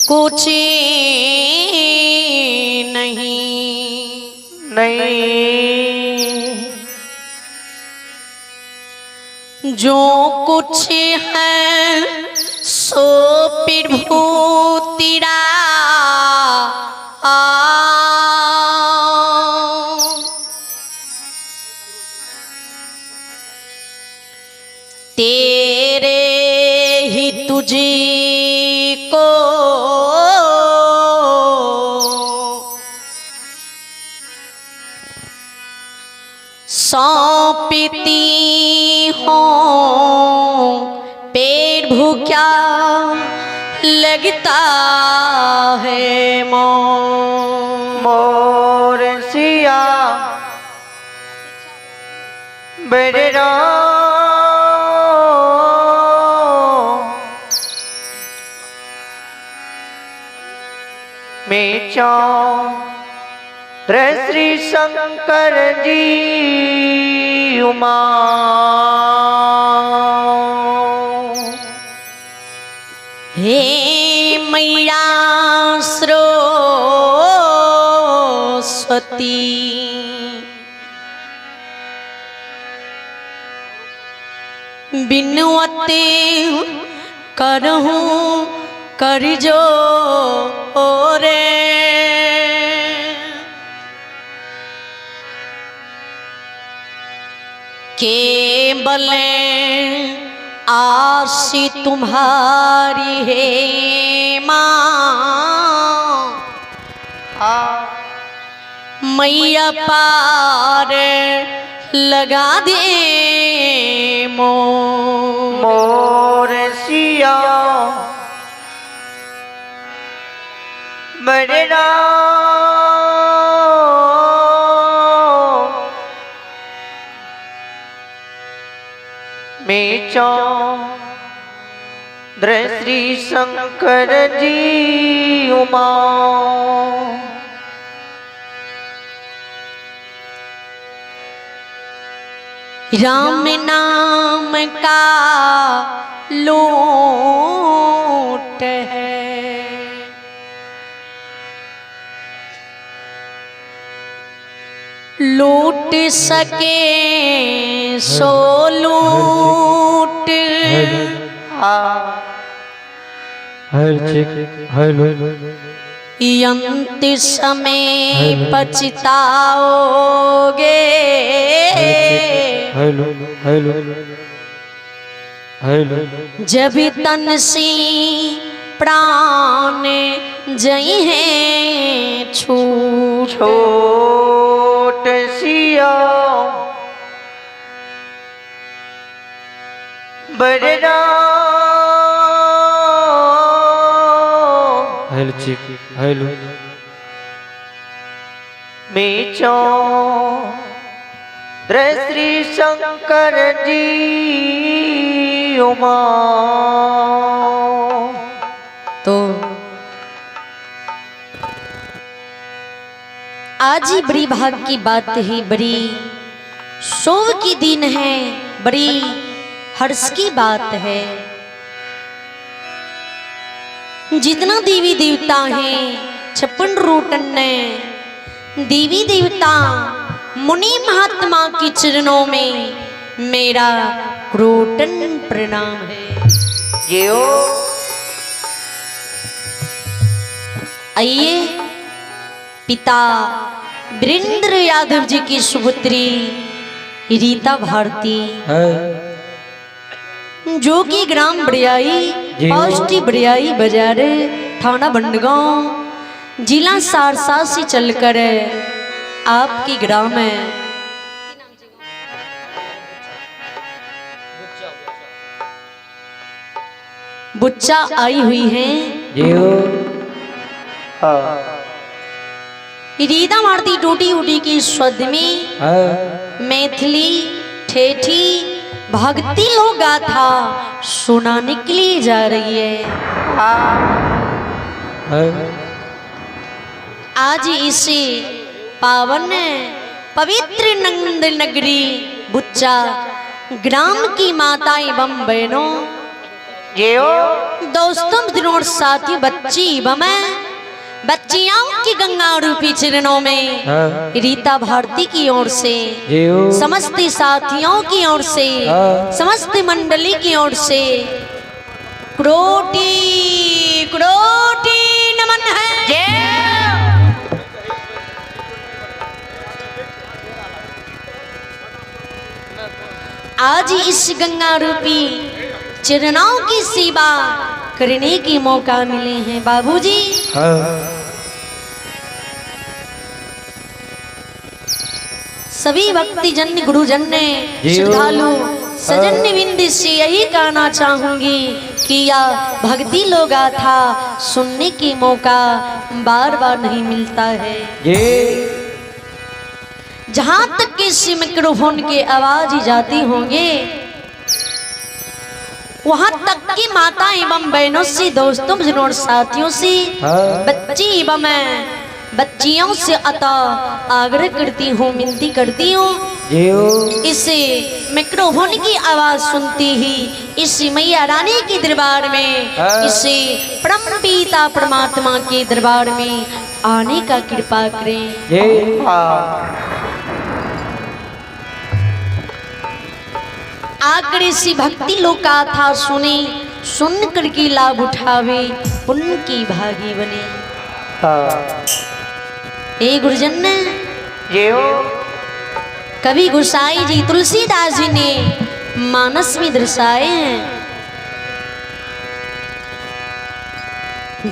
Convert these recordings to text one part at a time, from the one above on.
कुछ नहीं जो कुछ है सो प्रभु तेरा तेरे ही तुझे को सौंपती हूँ। पेट भूखा लगता है मोर सिया बेरा में श्री शंकर जी उमा हे मैया सरस्वती बिनवते करहूँ कर जो रे केवल आशी तुम्हारी है माँ मैया पार लगा दे मोर सिया बड़ा में श्री शंकर जी उमा राम नाम का लूट है लूट सके सो लूट अंत समय पछताओगे जब तन से प्राण जई हैं छोट सिया बड़ा में श्री शंकर जी उमा तो आज ही बड़ी भाग की बात है, बड़ी शोभ की दिन है, बड़ी हर्ष की बात है। जितना देवी देवता हैं 56 रूटन ने देवी देवता मुनि महात्मा के चरणों में मेरा क्रोटन प्रणाम है। जियो आइए पिता वीरेंद्र यादव जी की सुपुत्री रीता भारती जो कि ग्राम बड़ियाई पोस्ट बड़ियाई बाजार थाना बंडगांव जिला सहरसा से चलकर आपके ग्राम है बुच्चा आई हुई हैं। रीता भारती टूटी उटी की स्वस्थ में मैथिली ठेठी भक्ति लोक गाथा सुनाने के लिए जा रही है। आज इसे पावन पवित्र नंद नगरी बुच्चा ग्राम की माता एवं बहनों जियो दोस्तों मित्रों और साथी बच्ची बमे बच्चियों की गंगा रूपी चरणों में हाँ। रीता भारती की ओर से जियो समस्त साथियों की ओर से हाँ। समस्त मंडली की ओर से कोटि कोटि नमन है। जियो आज इस गंगा रूपी चरणों की सेवा करने की मौका मिले हैं बाबूजी। हाँ। सभी भक्ति जन गुरुजन ने जियो। श्रद्धालु सजन बिंद से यही कहना चाहूंगी कि यह भक्ति लोगा था सुनने की मौका बार बार नहीं मिलता है। जी जहां तक कि इस माइक्रोफोन के आवाज ही जाती होंगे वहां तक की माता एवं बहनों से दोस्तों और साथियों से हाँ। बच्ची एवं बच्चियों से अतः आग्रह करती हूँ विनती करती हूँ जियो इस माइक्रोफोन की आवाज सुनती ही इस मैया रानी के दरबार में हाँ। इस परम पिता परमात्मा के दरबार में आने का कृपा करें। जी आकर इसी भक्ति लोक गाथा सुने सुन करके लाभ उठावे पुण्य की भागी बने। हाँ। हे गुरुजन ने जियो कवि गोसाई जी तुलसीदास जी ने मानस में दर्शाए हैं।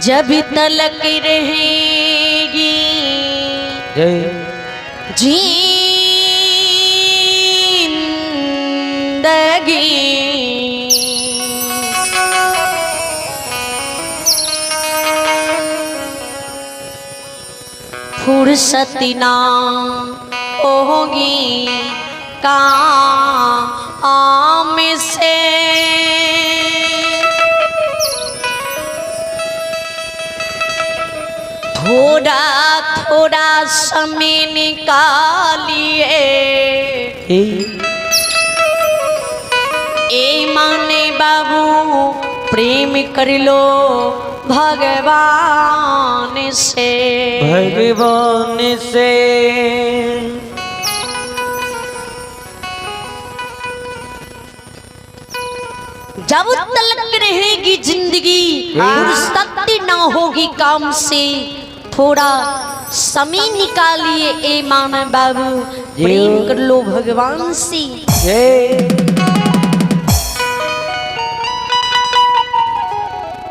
जब तलक रहेगी जय फुर्सत ना होगी काम से थोड़ा थोड़ा समय निकालिए ए माने बाबू प्रेम कर लो भगवान से। भगवान से जब तलक रहेगी जिंदगी फुर्सत ना होगी काम से थोड़ा समय निकालिए ए माना बाबू प्रेम कर लो भगवान से।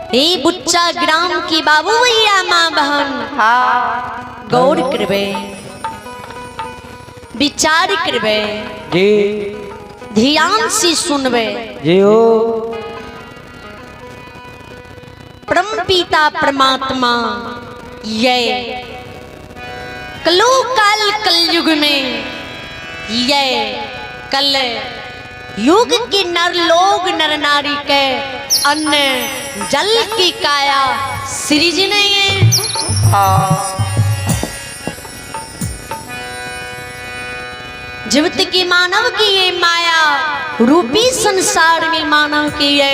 हे बुच्चा ग्राम की बाबू भैया माँ बहन हाँ गौर करबे विचार करबे जी ध्यान से सुनबे। जियो परम पिता परमात्मा ये कलो काल कलयुग में ये कल युग के नर लोग नर नारी के अन्न जल की काया सृजने हाँ जीवित की मानव की ये माया रूपी संसार में मानव की ये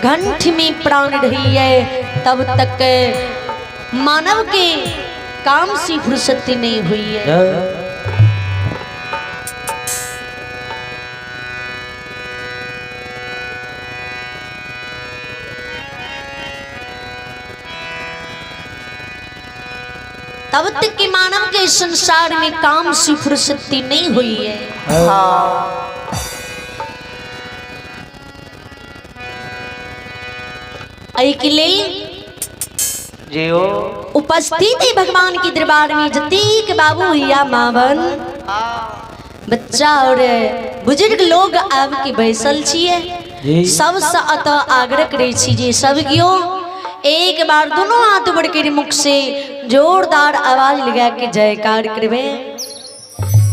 घंट में प्राण रही है तब तक मानव के काम से फुर्सत नहीं हुई है। तब तक के मानव के संसार में काम से फुर्सत नहीं हुई है। हाँ जियो उपस्थित है भगवान के दरबार में जतीक बाबू या मावन बच्चा और बुजुर्ग लोग आपके बैसल छिए सब अत आग्रह करे छी जे सब कियो एक बार दोनों हाथ बढ़ के मुख से जोरदार आवाज लगा के जयकार करबे।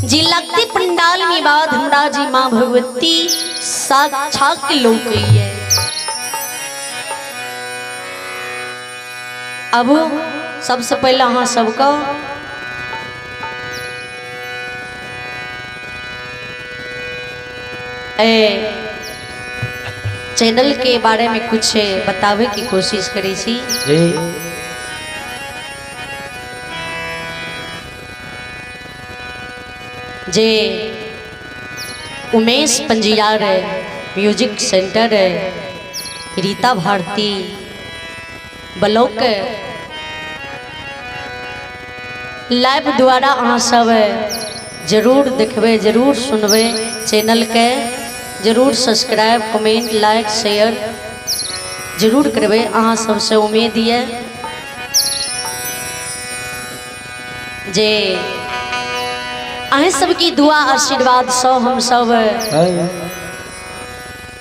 जी लगती पंडाल में बाबा धनराज जी माँ भगवती साक्षात लोक है। अब सबसे पहला हाँ सबका चैनल के बारे में कुछ बतावे की कोशिश करी छी। जी जे Umesh Panjiyar music centre Rita Bharati block live द्वारा अहाँ सब जरूर देखबे, जरूर सुनबे। चैनल के जरूर सब्सक्राइब, कमेंट, लाइक, शेयर जरूर करबे। अहाँ सबसे उम्मीद है जे अहें सबकी दुआ आशीर्वाद सो हम सब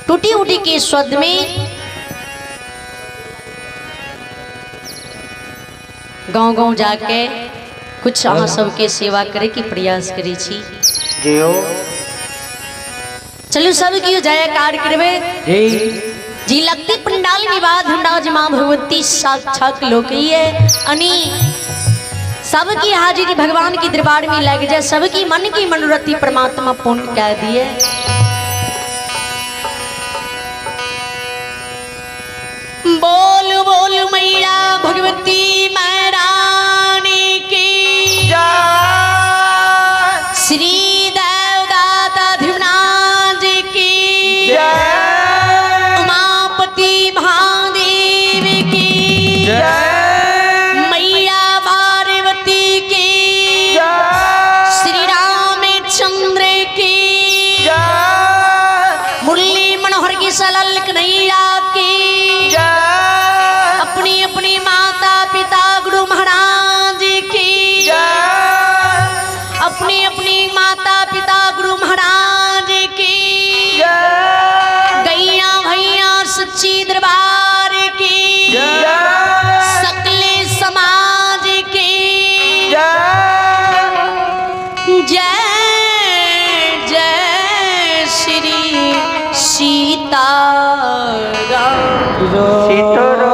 टूटी उटी के स्वर्ग में गांव गांव जाके कुछ अहाँ सबके सेवा करे की प्रयास करे छी। जियो चलो सब की जयकार करबे। जी लगती पंडाल निवाद हंडाज मां भगवती साक्षात लोकइए अनि सबकी हाजिरी भगवान की दरबार में लग जाए। सबकी मन की मनोरथी परमात्मा पूर्ण कह दिए। बोल बोल मैया भगवती महारानी की जय, श्री देवदाता ध्रुवनाथ की जय, उमापति महादेव की जय, मैया पार्वती की जय, श्री रामचंद्र की जय, मुरली मनोहर की सलल कन्हैया की अपनी अपनी माता पिता गुरु महाराज की अपनी अपनी माता पिता गुरु महाराज की गैया भैया सच्ची दरबार की सकले समाज की जय जय श्री सीताराम। सीताराम।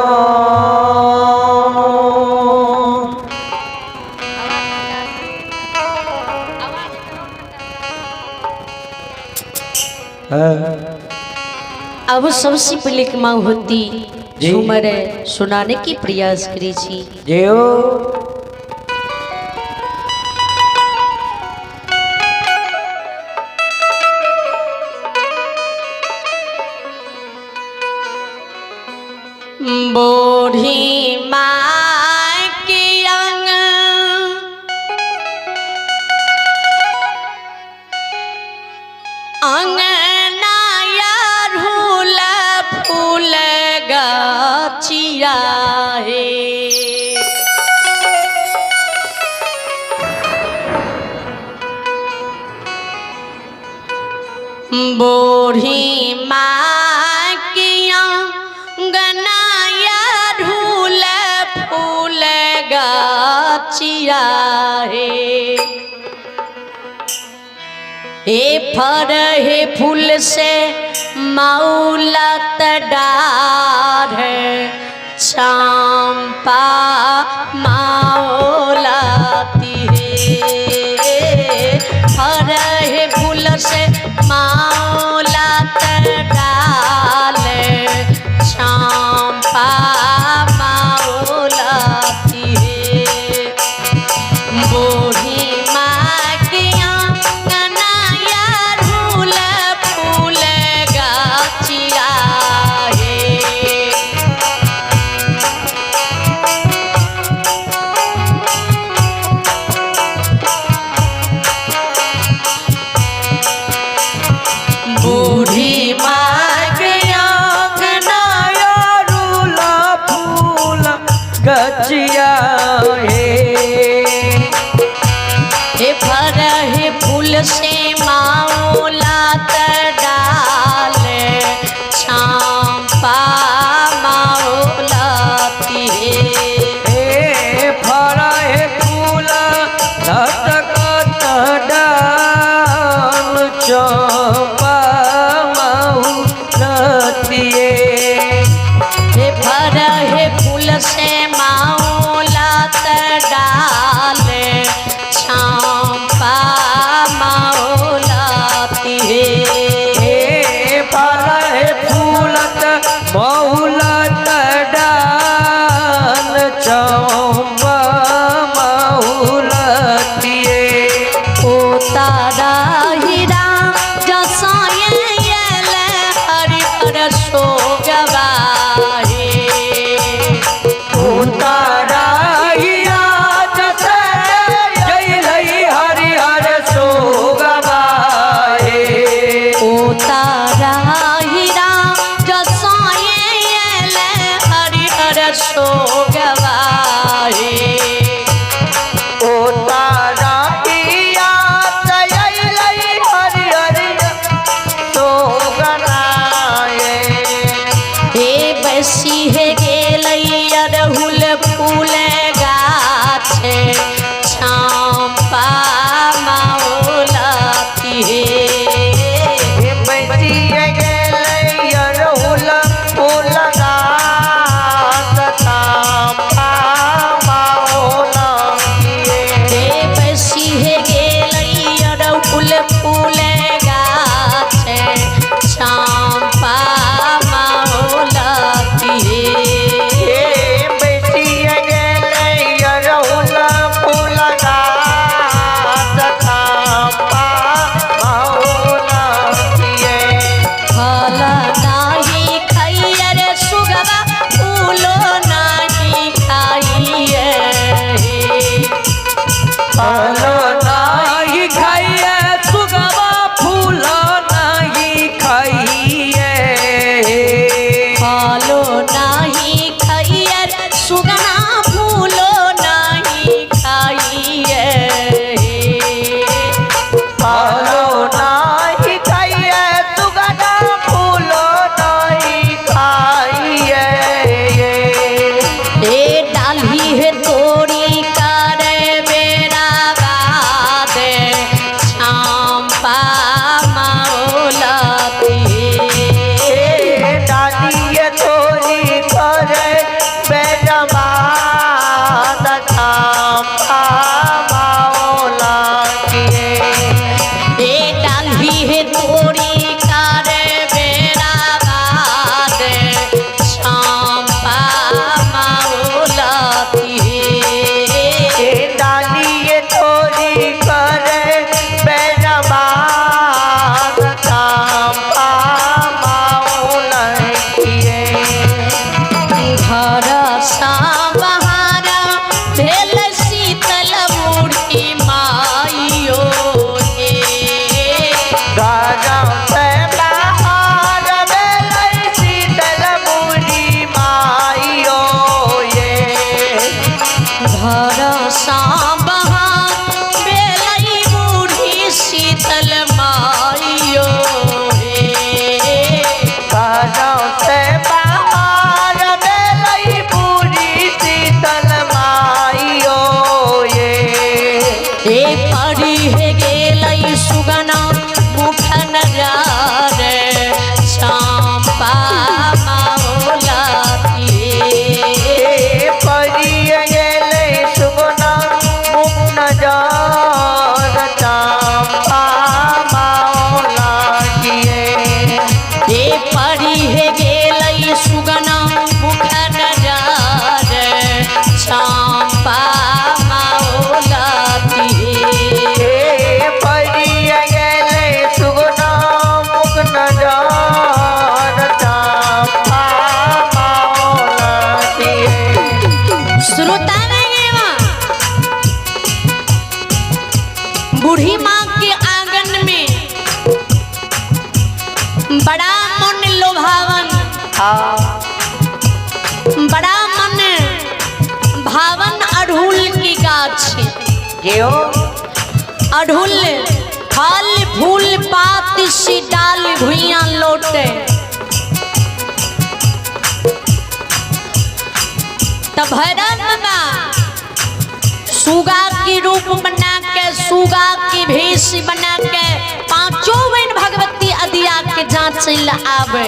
अब सबसे पहले की मांग होती झूमर सुनाने की प्रयास करी छी। जियो बूढ़ी माँ की अंग अंगनाया रूल फूल गाछिया है। बूढ़ी माँ की अंगनाया रूल फूल गाछिया है। हे फर हे फूल से मौलत डार चंपा मौलती है। फर हे फूल से मौलत डाल चंपा मौलती है। बूढ़ी माँ के अंगनाया रूल फूल गाछिया है। बूढ़ी माँ के अंगनाया रूल फूल गचिया हे फर हे फूल से मौलत डाल चंपा मौलती है। फर फूल लटकत डाल चंपा महुलतिए। हे फर हे फूल से मौलत डाल चंपा मौलती है। घर सा बहार बेलई बूढ़ी शीतल माइयो घरों से बाहर बेलई बूढ़ी शीतल माइयो ये पड़ी है गेलई सुगना मुख नजार चंपा मौलाती परिय गेले सुगना मुख नजार चंपा मौला किए पड़ी है गेलई सुगना मुख नजार चंपा मौलाती परिय गेले सुगना मुख नजार चंपा मौला किए श्रोता बूढ़ी माँ के आंगन में बड़ा मन लोभावन बड़ा मन भावन अड़हुल की गाछ जियो अड़हुल फल फूल पात सी डाल भुइयां लोटे तब भैरव बाबा सुगा की रूप बना के सुगा की भेष बना के पांचों बहन भगवती अदिया के जांच आवे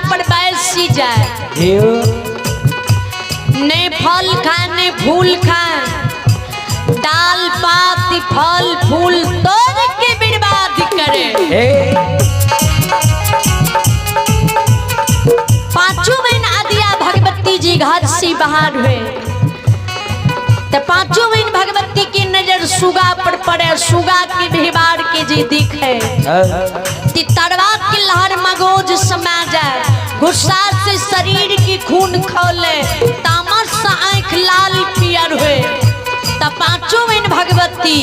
पर बैसी जाए ने फल खाए ने फूल खाए दाल पात फल फूल तोड़ के बर्बाद करे पांचों बहन आदिया भगवती जी घर से बाहर हुए तो पांचों बहन भगवती की नजर सुगा पर पड़े सुगा की भिवाड़ के जी दिखे तरवा की लहर मगोज समा जाए गुस्सा से शरीर की खून खोले तामस से आंख लाल पियर हुए तब पांचों बहन भगवती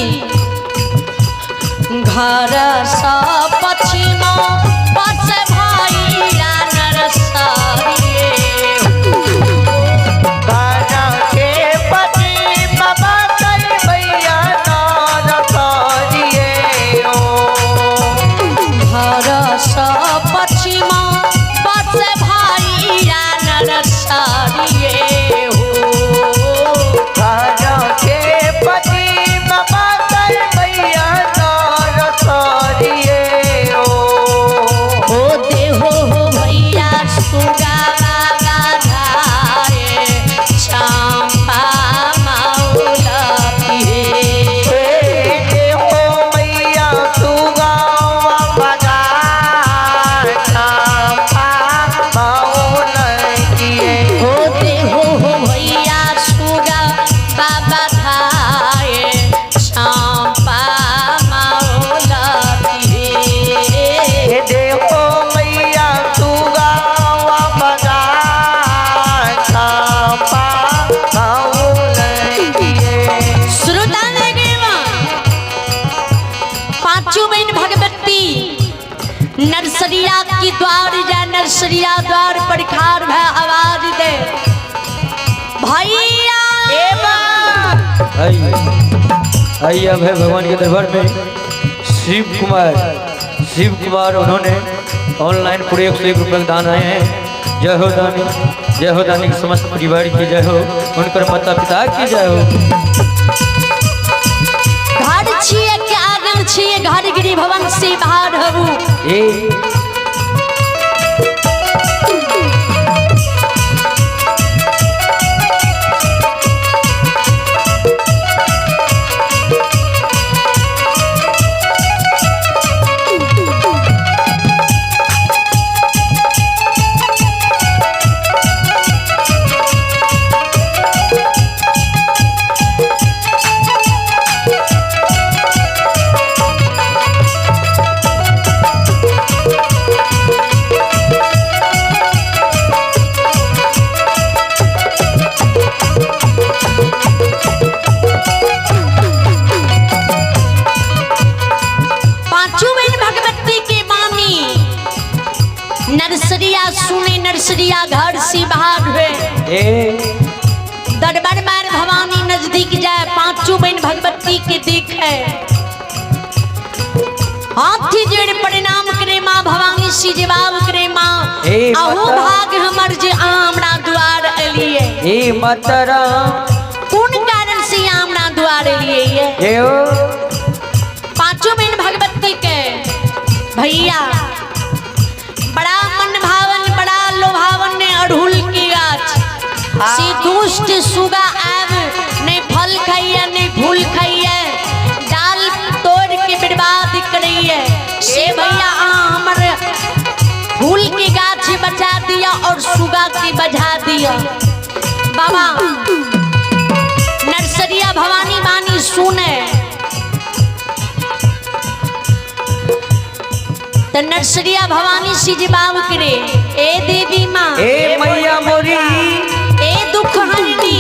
घर सा पश्चिमा पस भाई नरसारिये पश्चिमा बस भाई नरसारिये नरसरिया की द्वार जा नरसरिया द्वार पर खार भै आवाज दे भैया आइए अब है भगवान के दरबार में शिव कुमार उन्होंने ऑनलाइन पूरे 101 रुपये का दान आए हैं। जय हो दानी के समस्त परिवार की जय हो, उनकर माता पिता की जय हो। घर छिए के आंगन छिए घर गिरी भवन से बाहर हबू सुने नरसरिया घर से बाहर हुए दरबार में भवानी नजदीक जाए पांचों बहन भगवती के देखे हाथी जोड़ प्रणाम करे माँ भवानी सी जवाब करे माँ अहो भाग हमर जे हमरा द्वार अलिए ए मातारा कौन कारण से हमरा द्वार अलिए पांचों बहन भगवती के भैया बड़ा मन भावन बड़ा लोभावन ने अड़हुल की गाछ से दुष्ट सुगा आब नहीं फल खाइए नहीं फूल खाइए डाल तोड़ के बर्बाद करिए से भैया हमर फूल की गाछ बचा दिया और सुगा की बजा दिया बाबा नरसरिया भवानी बानी सुने तो नरसरिया भवानी सी जवाब करे ए देवी माँ ए मैया मोरी ए दुख हरनी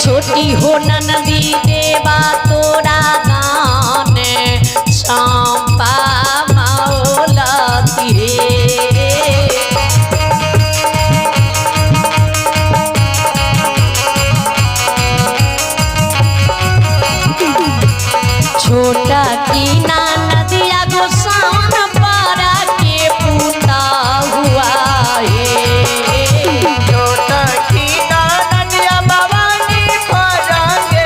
छोटी हो नंदी देवा तोरा गान चंपा मौलती छोटा की नदिया गोसाउन पारा के पूता हुआ है छोटा की नदिया भवानी पारा के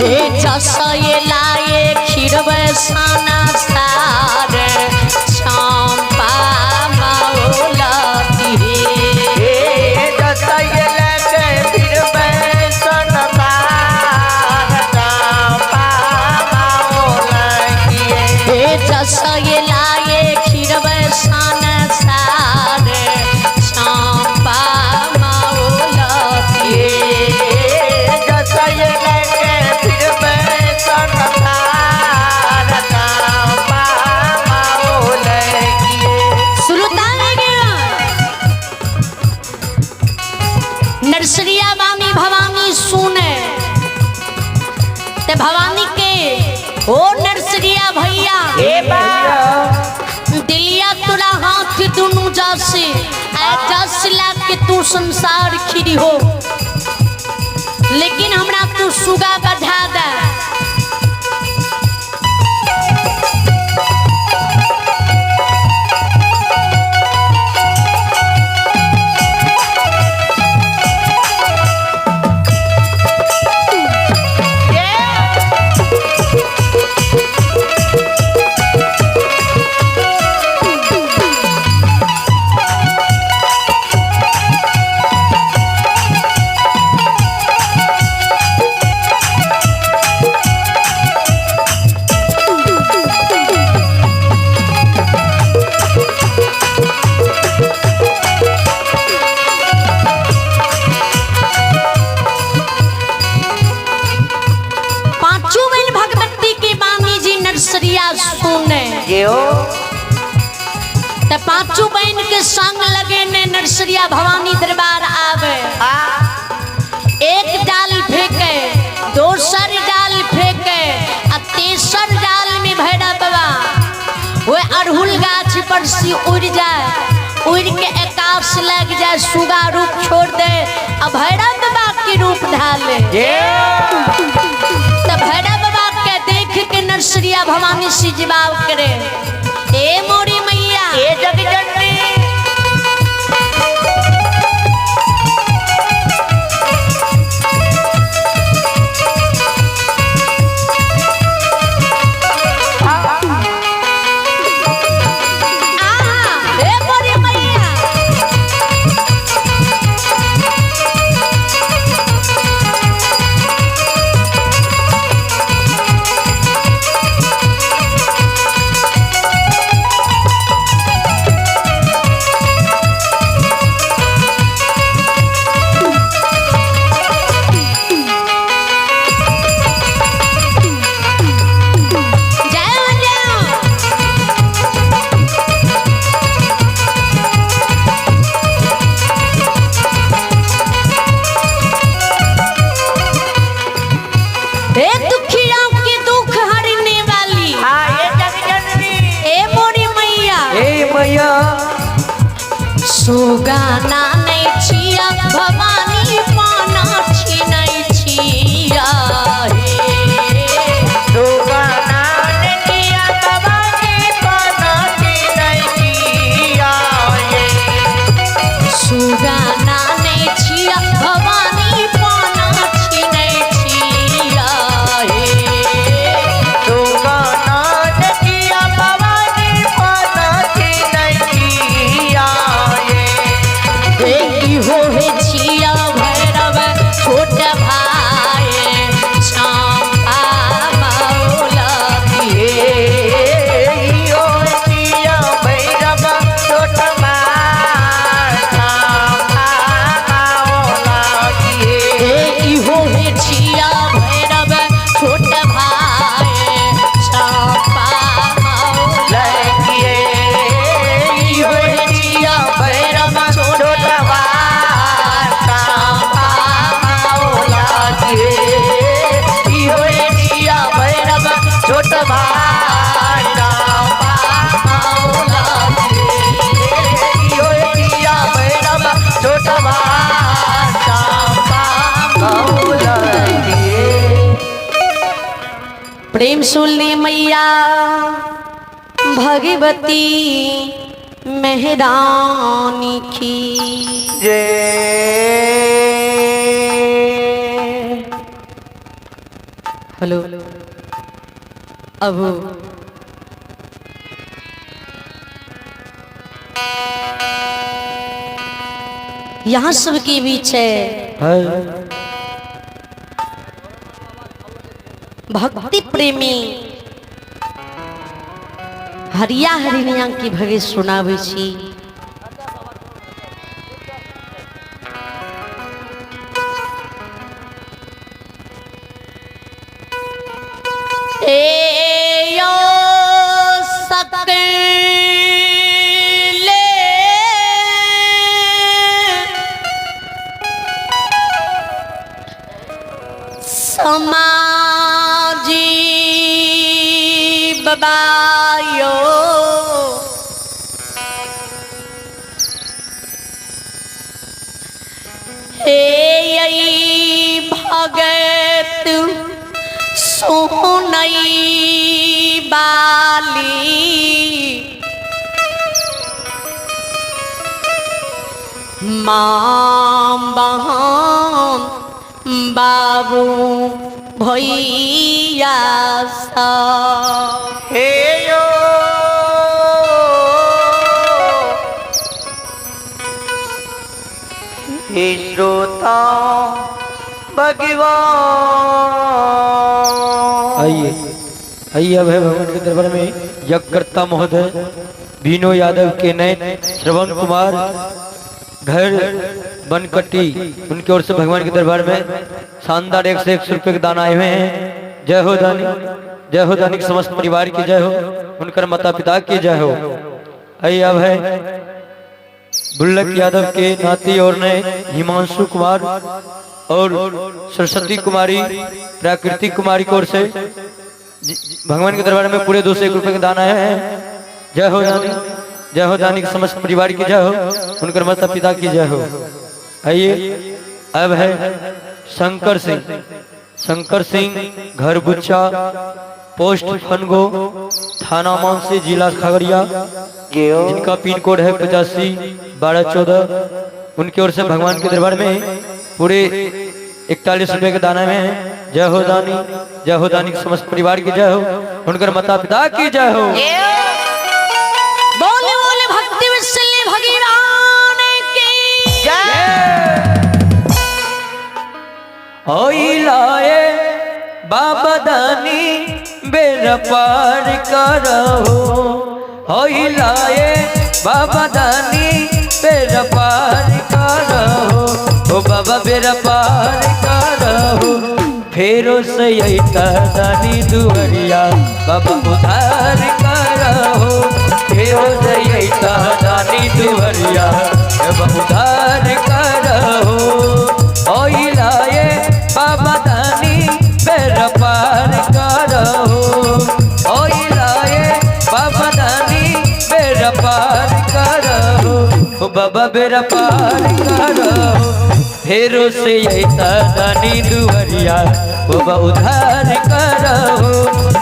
हे जसये लाए खीरवे साना सारे चंपा मौलती हे जसये लेके फिर बैसन तार चंपा मौलती हे जसये लाए खीरवे साना सारे चंपा मौलती जसये लेके फिर बैसन तार चंपा मौलती सुलतान नरसरिया बानी भवानी सुने ते भवानी के ओ नरसरिया भैया दिलिया तुरा हाथ दुनु जासे ऐ जस लाग के तू संसार खिरी हो लेकिन हमरा तू सुगा बढ़ा दे ते पांचों बहन के संग लगे ने नरसरिया भवानी दरबार आवे एक डाल फेंके दोसर डाल फेंके आ तेसर डाल में भैरव बाबा वो अड़हुल गाछ पर से उड़ जाए उड़ के आकाश लग जाए सुगा रूप छोड़ दे आ भैरव बाबा के रूप ढाले तो भैरव बाबा के देख के नरसरिया भवानी से जवाब करे ए मोरी मैया ए जगजननी सुगाना नहीं छिया भवानी पाना छी नहीं छिया सुगाना नहीं छिया भवानी पाना छी नहीं छिया सुगाना नहीं छिया भवानी पाना छी नहीं छिया सुगाना नहीं छिया भवानी पाना छी नहीं छिया हो छिया भैरव छोट भाई चंपा मौलती हो छिया भैरव छोट भाई चंपा मौलती हो छिया भैरव छोट भाई चंपा मौलती हो छिया भैरव छोट प्रेम सुनली मैया भगवती मेहरानी की हेलो अब यहाँ सबके बीच है भक्ति प्रेमी हरिया हरिनिया की भगे सुनावे छी। ए यो सकले समाजी बबायो हे यही भगत सोनई बाली माँ बहन बाबू भैया सब हे यो हे श्रोता भगवान। आइए अब है भगवान के दरबार में यज्ञकर्ता महोदय बीनो यादव के नए श्रवण कुमार घर बनकटी उनकी ओर से भगवान के दरबार में शानदार 101 रुपये के दान आए हुए हैं। जय हो दानी, जय हो दानी के समस्त परिवार की जय हो, उनकर माता पिता की जय हो। आइए अब है बुल्लक यादव के नाती और नए हिमांशु कुमार और सरस्वती कुमारी प्राकृतिक कुमारी की ओर से भगवान के दरबार में पूरे 201 रुपये के दान आए हैं। जय हो दानी, जय हो दानी के समस्त परिवार की जय हो, उनकर माता पिता की जय हो। आइए अब है शंकर सिंह घर बुच्चा पोस्ट फनगो थाना मानसी जिला खगड़िया, जिनका पिन कोड है 851214। उनकी ओर से भगवान के दरबार में पूरे 41 रुपये के दाना में है। जय हो दानी, जय हो दानी के समस्त परिवार की जय हो, उनकर माता पिता की जय हो। बोले बोले भक्ति विशल्य भगवान की जय। लाए बाबा दानी बेरा पार करो, लाए बाबा दानी बेरा पार करो, ओ बाबा बेरा पार करो। फेरो से दानी दुआरिया बाबा उधार करो, फेरो से दानी दुआरिया बाबा उधार करो। लाए बाबा दानी बेरा पार करो, लाए बाबा दानी बेरा पार करो, ओ बाबा बेरा पार करो। फेरो से दानी दुआरिया बाबा उधार करो,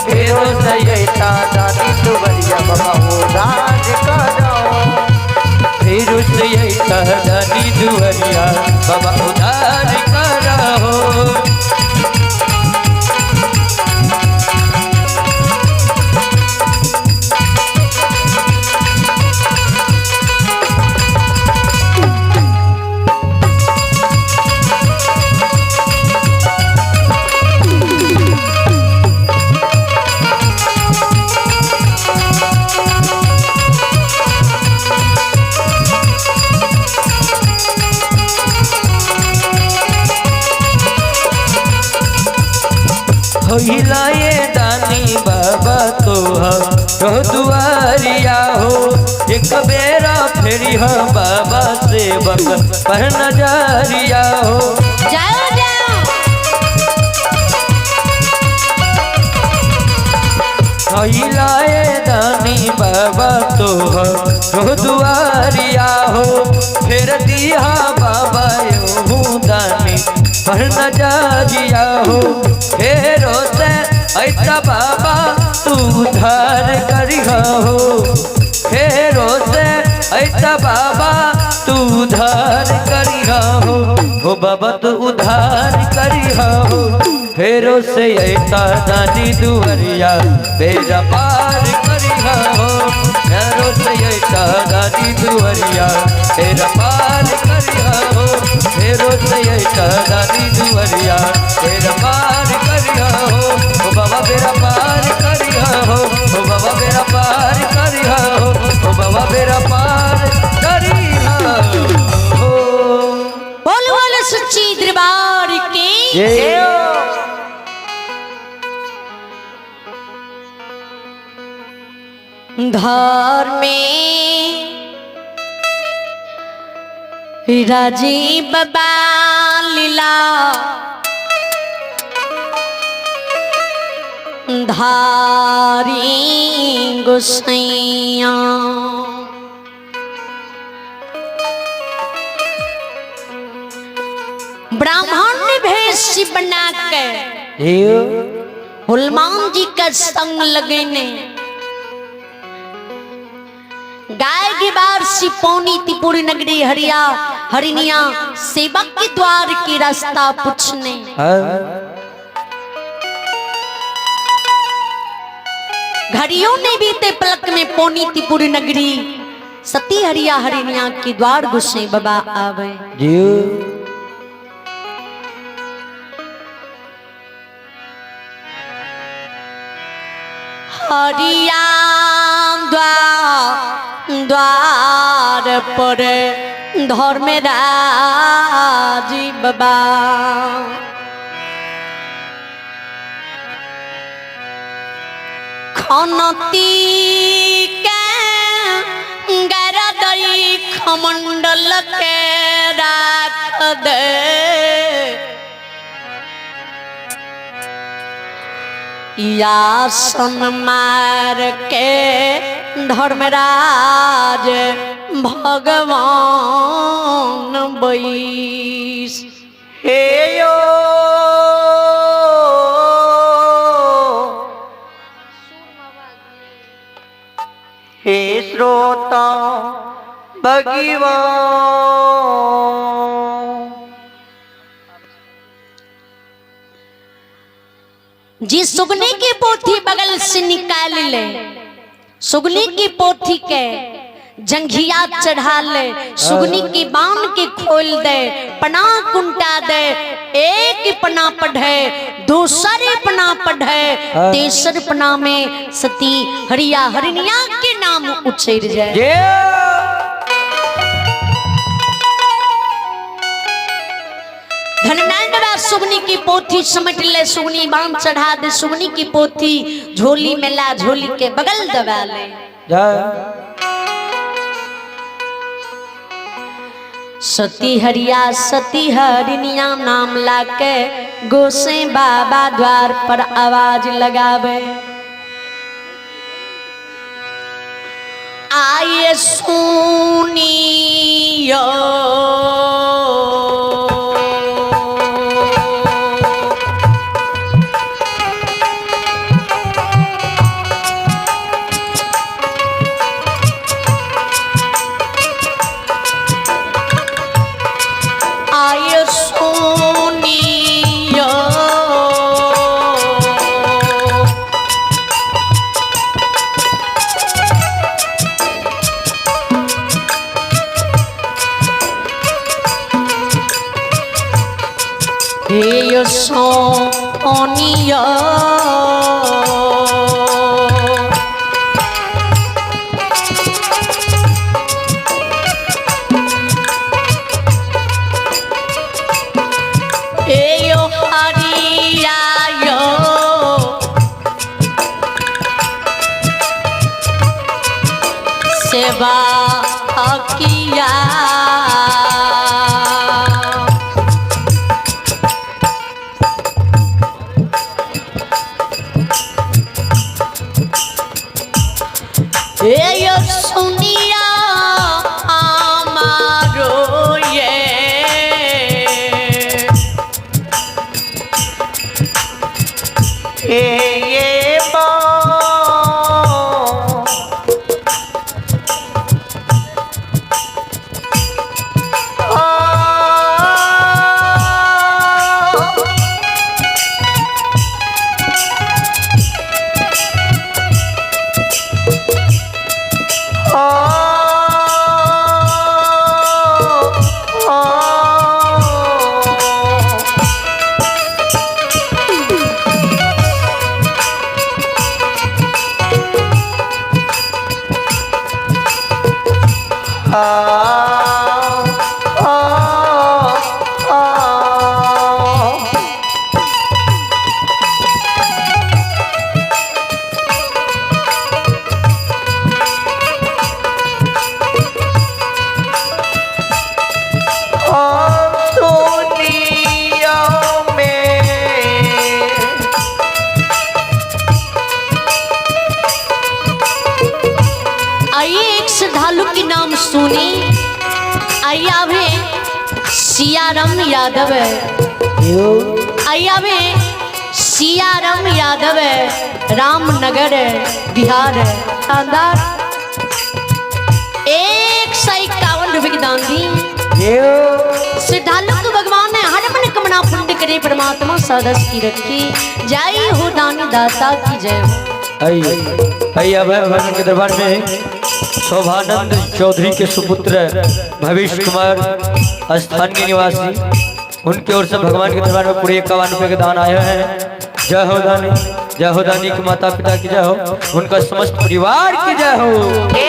फेरो से दानी दुआरिया बाबा उधार करो, फेरो से दानी दुआरिया बाबा उधार करो। हिलाए दानी बाबा तो हम दुआरिया हो, एक बेरा फेरी हो बाबा सेवक पर नजरिया हो। जाओ जाओ हिलाए दानी बाबा तो हम दुआरिया हो, फिर दिया बाबा यूं दानी पर नजरिया हो। फेरो से ऐसा बाबा तू उधार करिहा हो, फेरो से ऐसा बाबा तू उधार करिहा हो, ओ बाबा तो उधार करी हो फेरो से ऐता दानी दुवरिया बेरा पार करी हो फेरो से ऐता दानी दुवरिया बेरा पार करी हो फेरो से ऐता दानी दुवरिया बेरा पार करी हो ओ बाबा बेरा पार करी हो ओ बाबा बेरा पार करी हो ओ बाबा बेरा पार करी हो। बोलो बोलो सच्ची दरबार की धार में राजीव बाबा लीला धारी गोसैया ब्राह्मण भेष बना के हनुमान जी का संग लगने गाय के बार सिपौनी त्रिपुरी नगरी हरिया हरिनिया सेवक के द्वार की रास्ता पूछने घड़ियों ने बीते पलक में पौनी त्रिपुरी नगरी सती हरिया हरिनिया के द्वार घुसे बाबा आवे हरिया द्वार पर धर्मराज बाबा खनती के गरदई खमंडल के राख दे यासन मार के धर्मराज भगवान बैस हे यो हे श्रोता भगवान जी सुगनी की पोथी बगल से निकाल ले सुगनी की पोथी के जंघिया चढ़ा ले सुगनी की बाण के खोल दे पना कुंटा दे एक पना पढ़े दूसरे पना पढ़े तेसर पना में सती हरिया हरिनिया के नाम उच्चर जाए धननंद व सुगनी की पोथी समझ ले सुगनी बाण चढ़ा दे सुगनी की पोथी झोली में ला झोली के बगल दबा ले सती हरिनिया नाम लाके गोसे बाबा द्वार पर आवाज लगावे आए सुनियो Yo sonia yo haria yo seba kiya यो सुनिया हमारो ये सुनी आइया भी सियाराम यादव आइया भी सियाराम यादव रामनगर बिहार शानदार 151 रुपए की दान दी। श्रद्धालु को भगवान ने हर मन कमना पुण्य करे परमात्मा सदस्य की रखी। जय हो दानी दाता की जय हो। आइए भगवान के दरबार में शोभानंद चौधरी के सुपुत्र भविष्य कुमार स्थानीय निवासी उनकी ओर से भगवान के दरबार में पूरे 51 रुपए के दान आए हैं। जय हो दानी के माता पिता की जय हो, उनका समस्त परिवार की जय हो।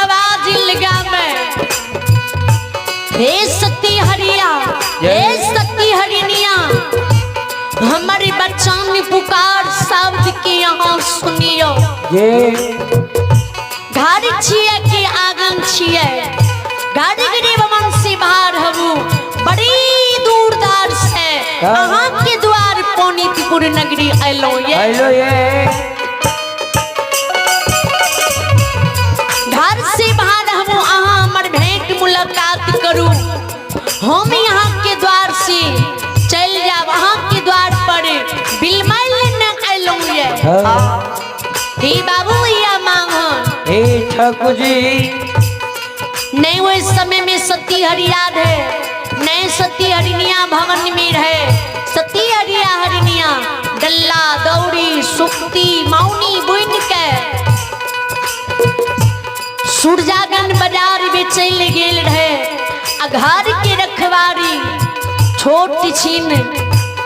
आवाज लगा मैं हे सती हरिया हे सती हरिनिया हमारे बच्चा ने पुकार शब्द के यहाँ सुनियो। घर छिए के आंगन छिए घर गरीब मन से बाहर हबू बड़ी दूरदार से अहाँ के द्वार पौनीतपुर नगरी अलो ये घर से बाहर हम अहाँ हमर भेंट मुलाकात करू। हम यहाँ के द्वार से चल जाब अहाँ के द्वार पर बिलमल न अलो ये हे बाबू या मांग हे ठाकुर जी नहीं वो इस समय में सती हरियाद है नहीं सती हरिनिया भवन में रहे सती हरिया हरिनिया डल्ला दौड़ी सुक्ति मौनी बुन के सूरजागन बाजार में चल गेल रहे घर के रखवारी छोट छीन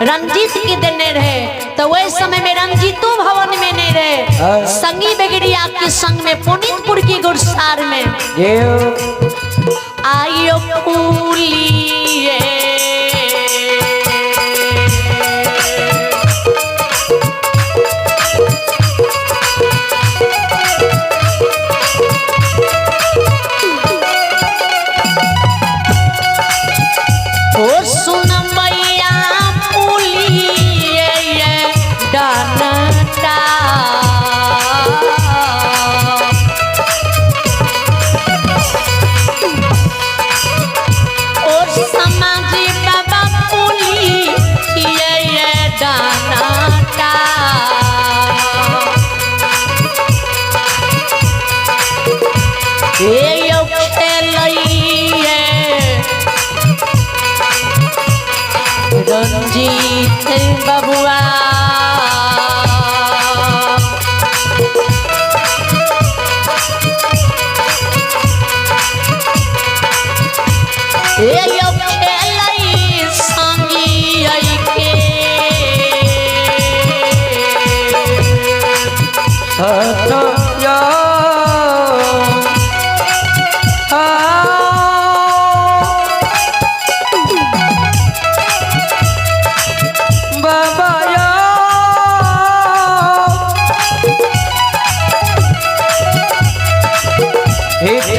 रंजीत के देने रहे तो वही समय में रंजीतो भवन में नहीं रहे संगी बेगड़िया के संग में पुनीतपुर की गुरसार में आयो फूलिए रंजीत बबुआ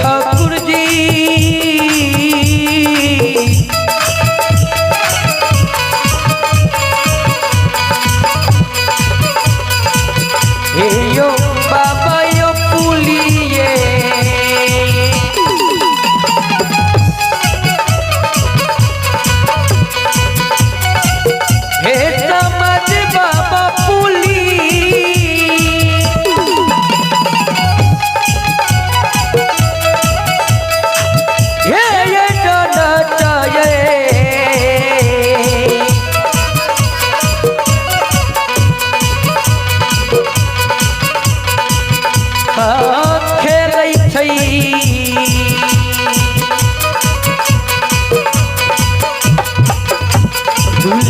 ठाकुर जी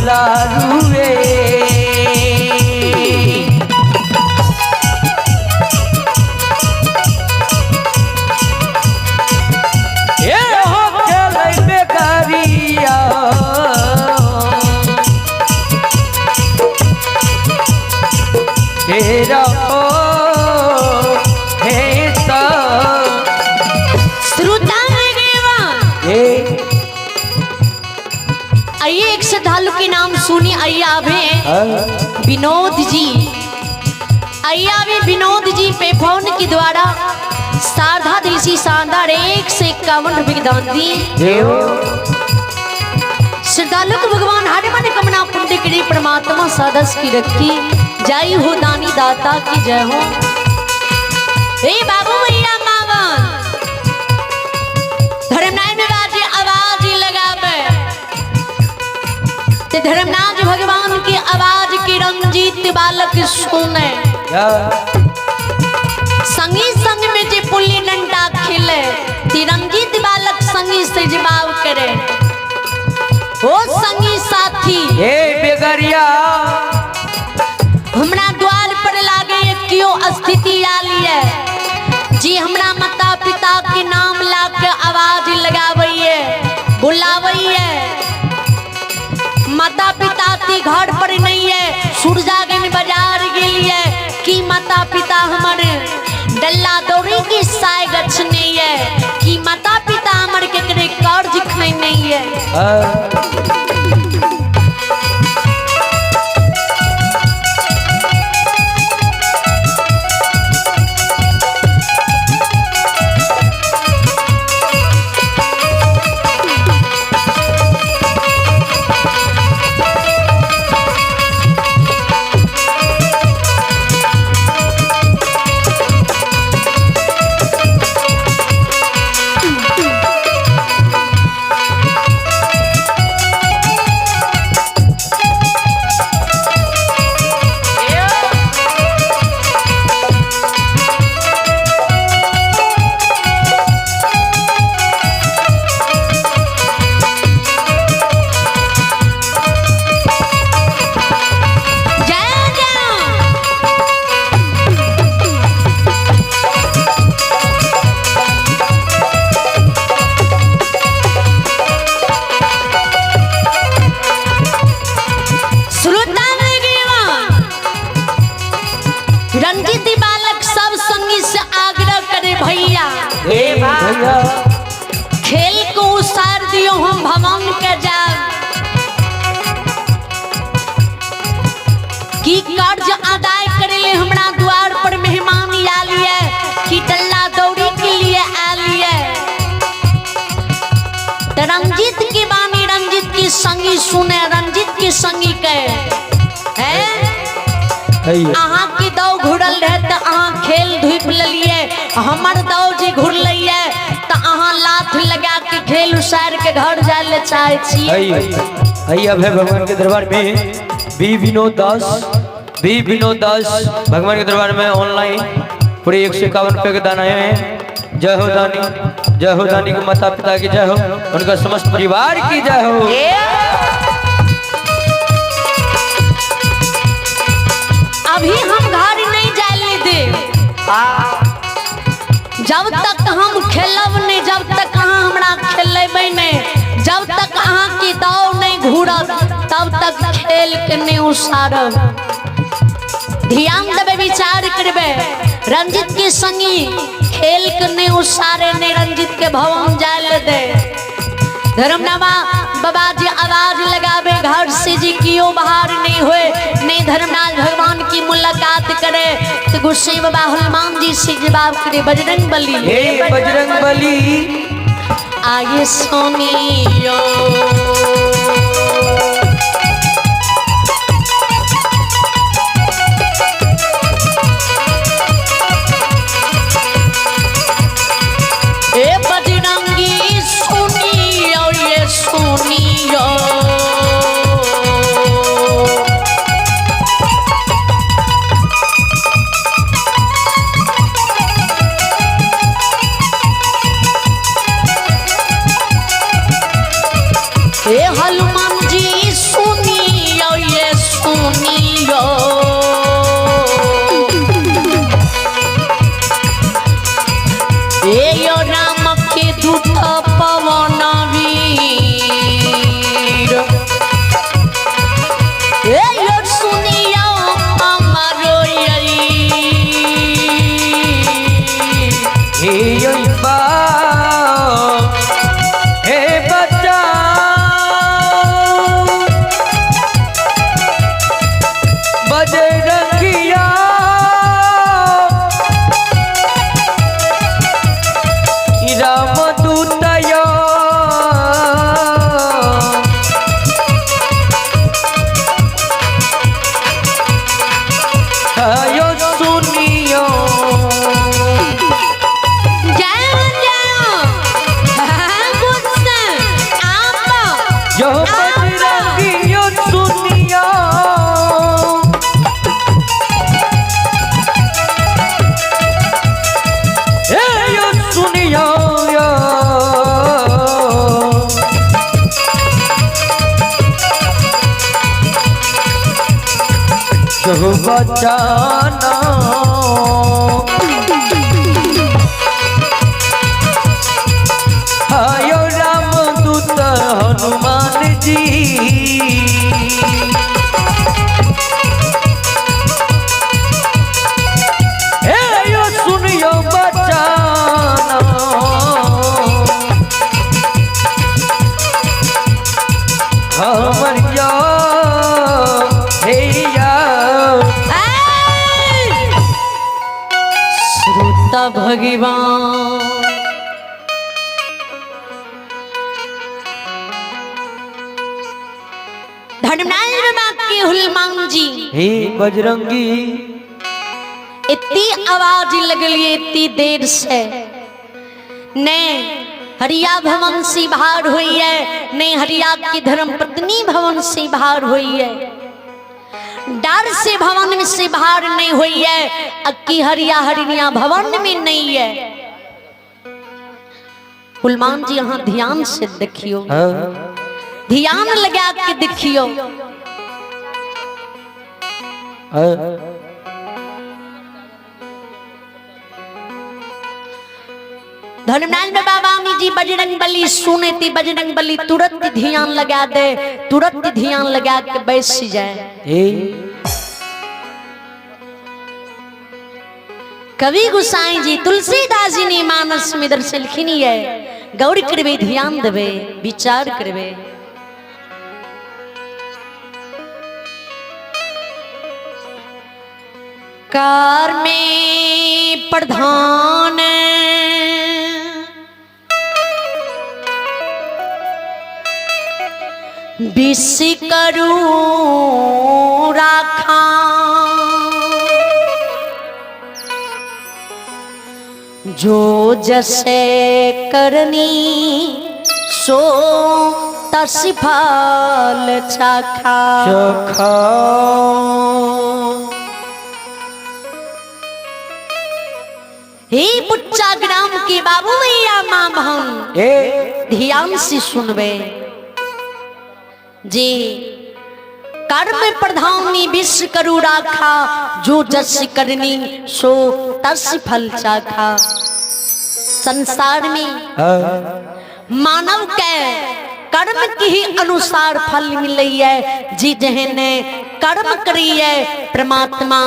दुलारू रे। ये हो खेलै बेकारिया तेरा ओ हे सा श्रोता आइए एक श्रद्धालु के नाम सुनिए। अय्या विनोद जी, अय्या विनोद जी पे फोन के द्वारा साधा दिल सी शानदार 151 रुपए की दान दी। श्रद्धालु को भगवान हर मन कामना पूर्ण करे, परमात्मा सदस्य की रखी। जय हो दानी दाता की जय हो। हे बाबू भैया मावन धर्मनाय में बाजी आवाज लगावे ते धर्मनाथ भगवान की आवाज की रंजीत बालक सुने। संगी संग में जे पुल्ली डंडा खेले तिरंजित बालक संगी से जवाब करे। ओ संगी साथी हे बेगरिया हमरा द्वार पर लागे क्यों स्थिति आली है जी। हमरा माता पिता के नाम ला के आवाज लगावैये बुलावैये। माता पिता के घर पर नहीं है, सुरजागन बाजार गेलिए कि माता पिता हमारे डल्ला दौड़ी की साय गछ नहीं है कि माता पिता हमारे केकरे कर्ज खाई नहीं है। रंजीत बालक सब संगी से आग्रह करे भैया खेल को उसार दियो हम भवन के जा की कर्ज अदाय करे ले हमरा द्वार पर मेहमान आली है कि डल्ला दौड़ी के लिए आली है। तो रंजीत की बानी रंजीत की संगी सुने रंजीत की संगी के है अहाँ की दौ घुरल रहे तो अहाँ खेल धूप लिये हमर दौ जी घुर लिये तो अहाँ लात लगा के खेल उसार के घर जाए ले चाहे छी। अब है भगवान के दरबार में बी विनोद दास भगवान के दरबार में ऑनलाइन पूरे 151 रुपये के दान आए हैं। जय हो दानी के माता पिता की जय हो, उनका समस्त परिवार की जय हो। अभी हम घर नहीं जाने दे जब तक हम खेलब नहीं, जब तक अहाँ हमरा खेलेबै नहीं, जब तक अहाँ की दाव नहीं घूरब तब तक खेल के नहीं उसारब। ध्यान देवे विचार करबे रंजीत के संगी खेल के नहीं उसारे नहीं रंजीत के भवन जाए दे। धर्मनामा बाबा जी आवाज लगावे घर से जी क्यों बाहर नहीं हुए नहीं धर्मनाथ भगवान की मुलाकात करे तो गुस्से बाबा हनुमान जी से जवाब करे बजरंग बली आगे सोनियो। बजरंगी सुनियो ये सुनियो यो बजरंगी यो सुनिया ए यो सुनिया या जो बचाना आयो रामदूत हनुमान जी ए यो सुनियो बचाना हमरिया हैया श्रोता भगवान धर्मनारायण के हुलमान जी हे बजरंगी इतनी आवाज लगलिए इतनी देर से ने हरिया भवन से बाहर हुई है ने हरिया की धर्म पत्नी भवन से बाहर हुई है डर से भवन में से बाहर नहीं हुई है अक्की हरिया हरिया भवन में नहीं है। हुलमान जी यहाँ ध्यान से देखियो ध्यान लगा के देखियो धर्मनारायण बाबा जी बजरंग बली सुने थी बजरंग बली तुरंत ध्यान लगा दे तुरंत ध्यान लगा के बैठ जाए। कवि गोसाई जी तुलसीदास जी ने मानस में दर से लिखनी है गौर करवे ध्यान देवे विचार करवे। कार में प्रधान विष करू राखा जो जैसे करनी सो तस फल चखा हे पुच्चा ग्राम के बाबू भैया माँ बहन ध्यान से सुनबे जी कर्म प्रधानी विश्व करू राखा जो जस करनी सो तस फल चाखा। संसार में मानव के कर्म के ही अनुसार फल मिले है जी जहने कर्म करी है परमात्मा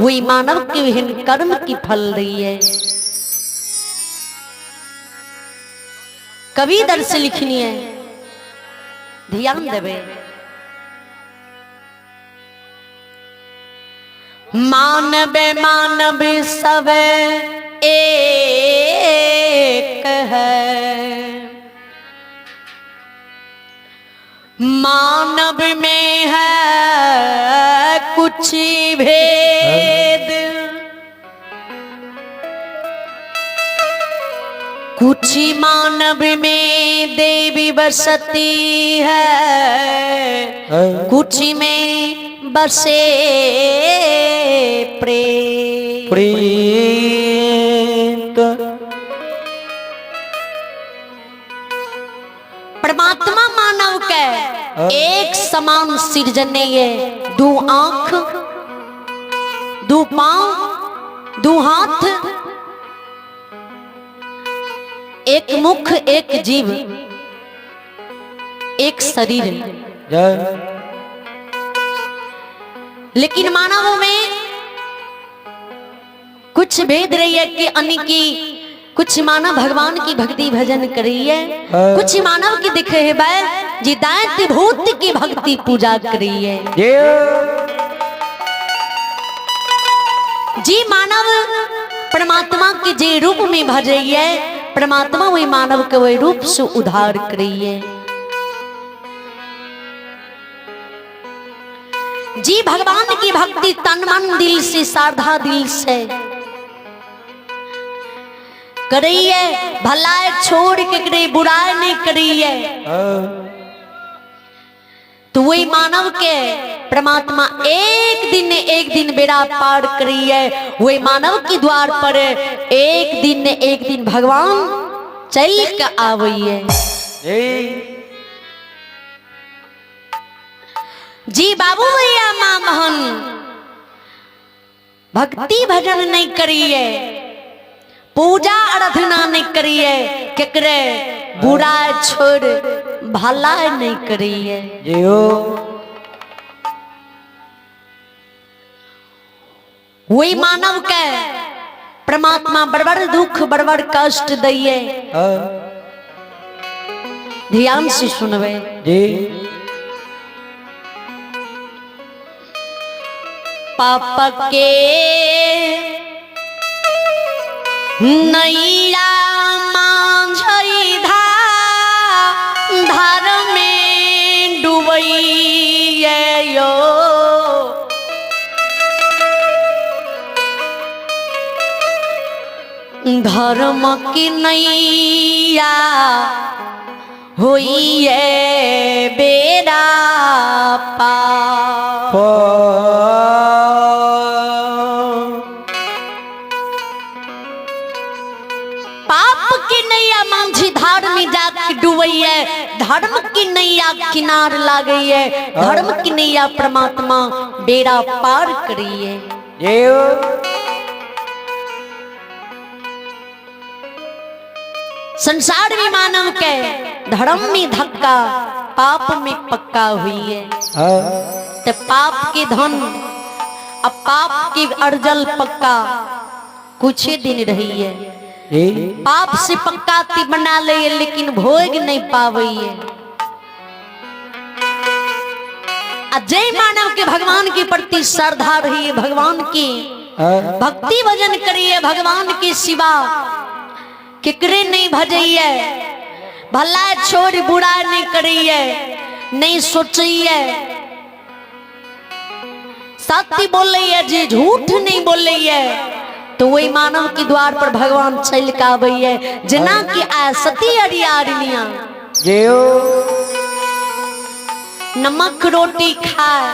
वही मानव के विहीन कर्म की फल रही है। कवि दर से लिखनी है ध्यान देवे। मानव मानव सब एक है मानव में है कुछ भेद कुछ मानव में देवी बसती है कुछ में बसे प्रेत। परमात्मा मानव के एक समान सृजने ये दो आंख दो पांव दो हाथ एक मुख एक जीव एक शरीर लेकिन मानवों में कुछ भेद रही है कि अन्य की कुछ मानव भगवान की भक्ति भजन कर रही है कुछ मानव की दिख रहे है जी दैत्य भूत की भक्ति पूजा कर रही है जी मानव परमात्मा के जे रूप में भज रही है परमात्मा वही मानव के वही रूप से उद्धार कर रही है। जी भगवान की भक्ति तन मन दिल से श्रद्धा दिल से करी है भलाई छोड़ के करे बुराई नहीं करी है वही मानव के परमात्मा एक दिन बेड़ा पार करी है। वही मानव के द्वार पर एक दिन भगवान चल के आवई है। जी बाबू भैया माँ बहन भक्ति भजन नहीं करिए, पूजा आराधना नहीं करिए, केकरे बुरा छोड़ भला नहीं करिए। वही मानव के परमात्मा बड़बड़ दुख बड़बड़ कष्ट दिए। ध्यान से सुनवे जी। पाप के नैया मांझई धार में डूबैये यो। धर्म की नैया होइए बेड़ा पार। पाप की नैया मांझी धार में जाके डूबैये, धर्म की नैया किनार लागैये, धर्म की नैया परमात्मा बेड़ा पार करिए। संसार में मानव के धर्म में धक्का पाप में पक्का हुई है। तो पाप के धन अब पाप की अर्जल पक्का कुछ ही दिन रही है। पाप से पक्का ती बना ले लेकिन भोग नहीं पावई है। अजय मानव के भगवान के प्रति श्रद्धा रही है, भगवान की भक्ति भजन करिए, भगवान के सिवा केकरे नहीं भजइए, भला छोड़ बुरा नहीं करिए, नहीं सोचिए, सत्य बोलिए जी झूठ नहीं बोलिए। तो वही मानव के द्वार पर भगवान चल के आबैये। जना की आ सती अरियारिनिया नमक रोटी खाए,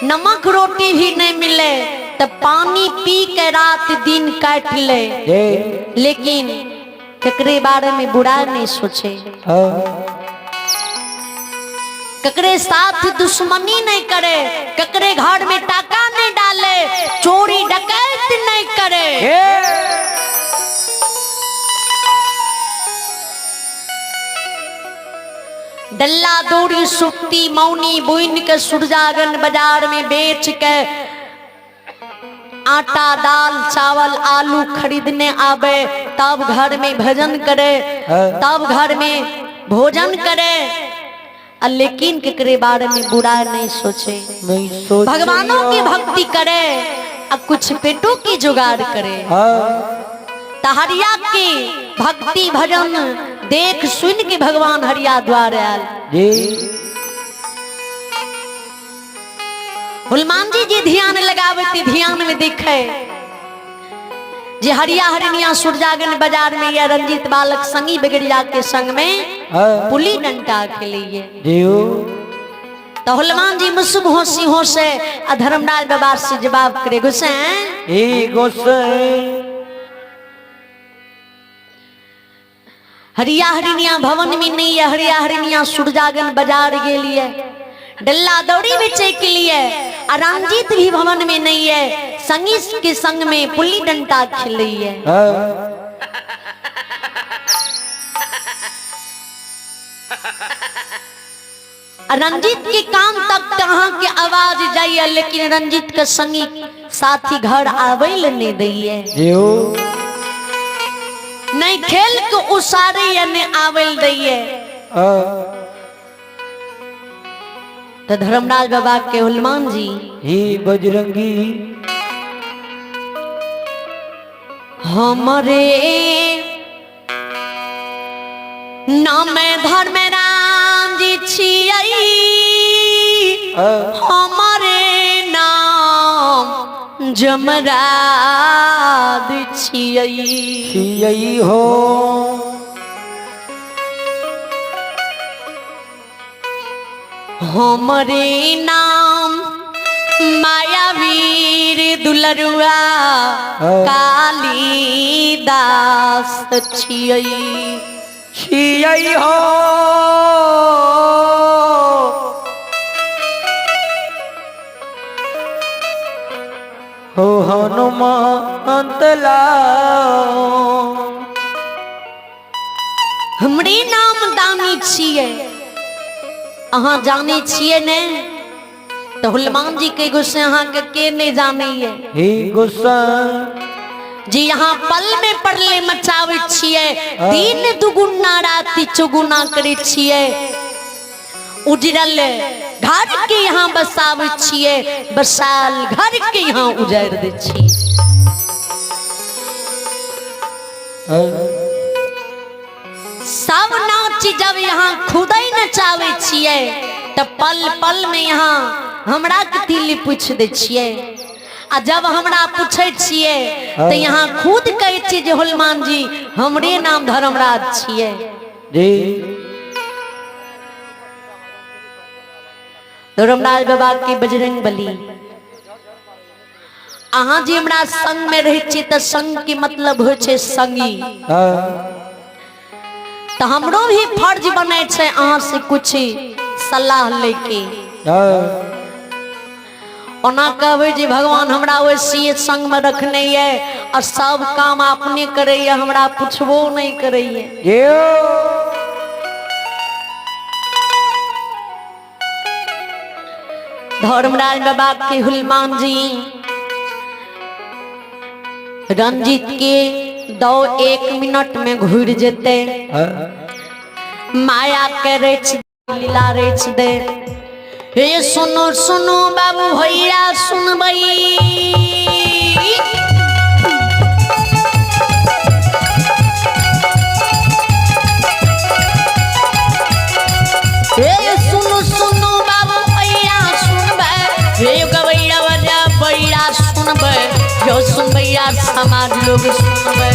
नमक रोटी भी नहीं मिले तो पानी पी के रात दिन काट ले, लेकिन ककरे बारे में बुरा नहीं सोचे, ककरे साथ दुश्मनी नहीं करे, ककरे घर में टाका नहीं डाले, चोरी डकैत नहीं करे। डल्ला दौड़ी सुक्ति मौनी बुइन के सुरजागन बाजार में बेच के आटा दाल चावल आलू खरीदने आवे, तब घर में भजन करे, तब घर में भोजन करे, लेकिन केकरे बारे में बुरा नहीं सोचे, भगवानों की भक्ति करे, अब कुछ पेटों की जुगाड़ करे। हरिया की भक्ति भजन देख सुन के भगवान हरिया द्वार आयल। हनुमान जी ध्यान लगावे, ध्यान में दिखे जे हरिया हरिनिया सुरजागन बाजार में या रंजीत बालक संगी बिगड़िया के संग में पुली डंटा खेलिए। तो हनुमान जी मुसुब होशी होशे धर्मराज बाबा से जवाब करे, गोसाई हरिया हरिनिया भवन में नहीं है, हरिया हरिनिया सुरजागन बाजार गेलिए, डल्ला दौड़ी बेचे के लिए, रंजीत भी भवन में नहीं है, संगी के संग में पुली डंटा खेल रही है। रंजीत के कान तक कहाँ के आवाज जाइए, लेकिन रंजीत के संगी साथी घर आवेल नहीं दिए, नहीं खेल को उसारे या नहीं आवेल दिए। तो धर्मराज बाबा के हनुमान जी हे बजरंगी हमरे नाम धर्मराज जी छियै, हमरे नाम जमराज छियै हो। हमरे नाम मायावीर दुलरुआ कालिदास छियै छियै हो हो हनुमंत लाल हमरे नाम दानी छियै अहाँ जाने छियै ने तो हनुमान जी के गुस्से अहाँ के नहीं जाने हे गोसाई जी यहाँ पल में पड़ले मचावे छियै दिन दुगुना राति चौगुना करे छियै उजरल घर के यहाँ बसावे छियै बसाल घर के यहाँ उजाड़ दे छियै सब नाच जब यहाँ खुदै नचावे छियै तो पल पल में यहाँ हमरा के दिल पूछ दे छियै आ जब हमरा पूछे छियै तो यहाँ खुद कहे छियै जे हनुमान जी हमरे नाम धर्मराज छियै जी धर्मराज बाबा के बजरंग बली अहाँ जी हमरा संग में रहे छियै तो संग के मतलब हो छै संगी तो हमरो भी फर्ज बने छै अहाँ से कुछ सलाह लेके ओना कहबै जे भगवान हमरा वैसे संग में रखने ये और सब काम अपने करे हमरा पूछबो नहीं करे धर्मराज बाबा के हनुमान जी रंजीत के 2-1 मिनट में घूर जेते माया के रेच लीला रेच दे हे सुनो सुनो बाबू भैया सुनबई हे सुनो सुनो बाबू भैया सुनबे हे गवैया बजा भैया सुनबे जो सुनबैया समाज लोग सुनबे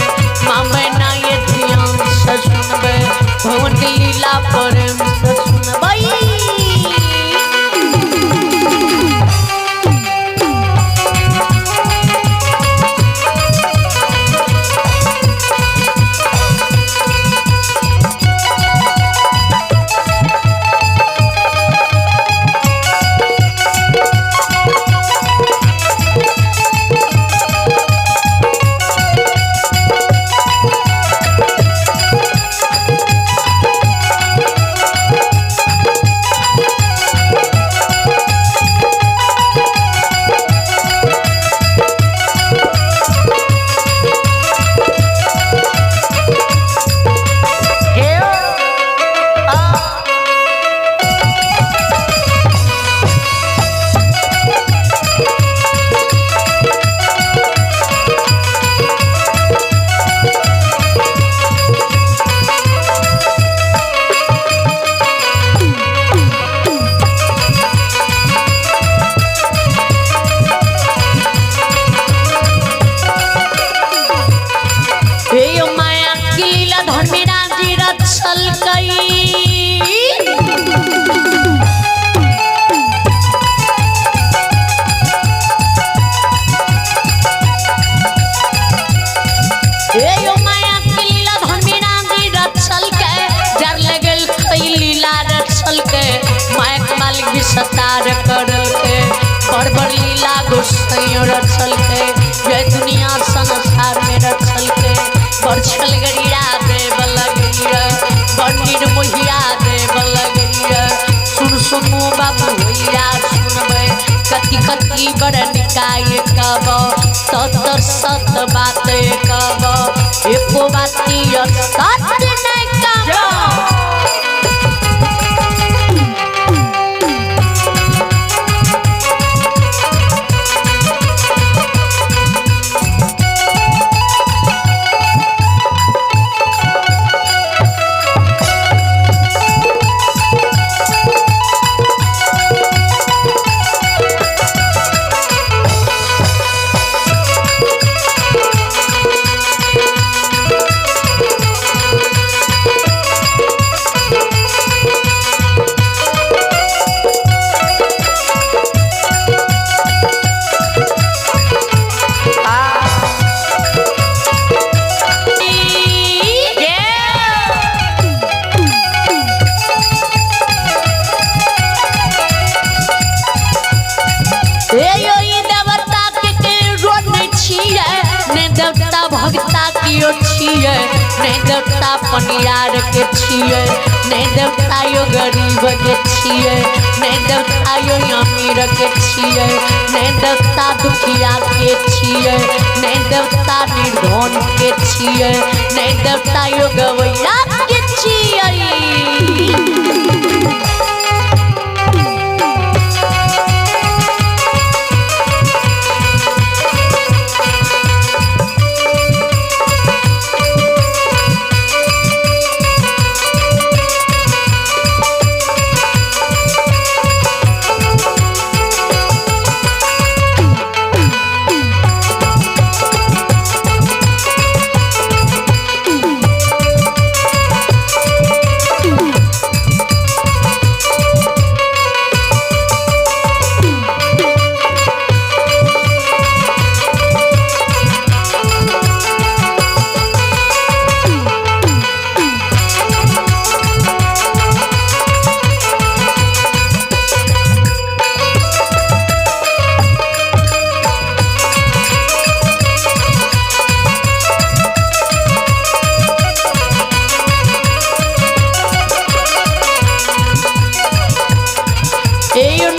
मामे ना ये ध्यान से सुनबे भगवान की लीला प्रेम से सुनबई सतार करल के बड़ बड़ लीला गोसाइयों रचल के ये दुनिया संसार में रचल के बड़ छलगड़िया देव लगैया बड़ निर्मोहिया देव लगैया सुन सुनो बाबू भैया सुनबे कति कति बड़ निकाय कब सत बात कब एको बाती सत्य नहीं कब हियो छिए नहीं देवता पनियार के छिए नहीं देवता यो गरीब के छिए नहीं देवता यो अमीर के छिए नहीं देवता दुखिया के छिए नहीं देवता निर्धन के छिए नहीं देवता यो गवैया के छिए।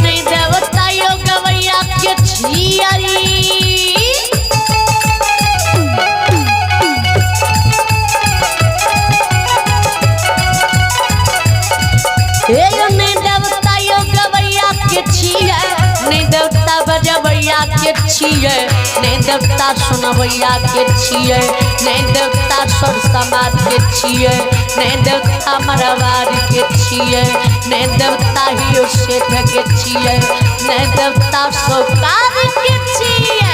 नहीं देवता यो गवैया के छियारी नहीं देवता यो गवैया के छिए नहीं देवता बजबैया के छिए नहीं देवता सुनबैया के छिए नहीं देवता सर समाज के छिए नहीं देवता मरवारी के छिए नहीं देवता हियो सेठ के छिए नहीं देवता सौकार के छिए।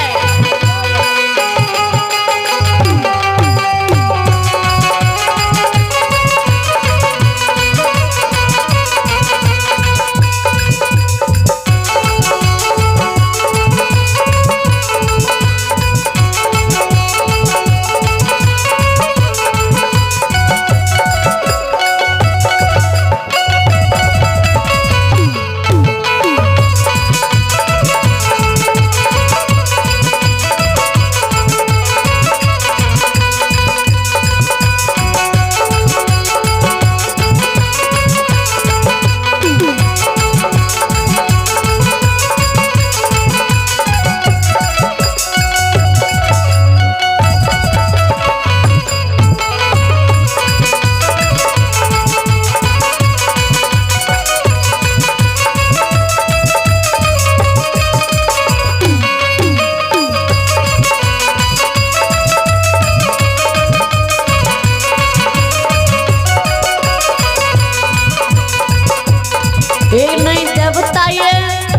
नहीं देवता ये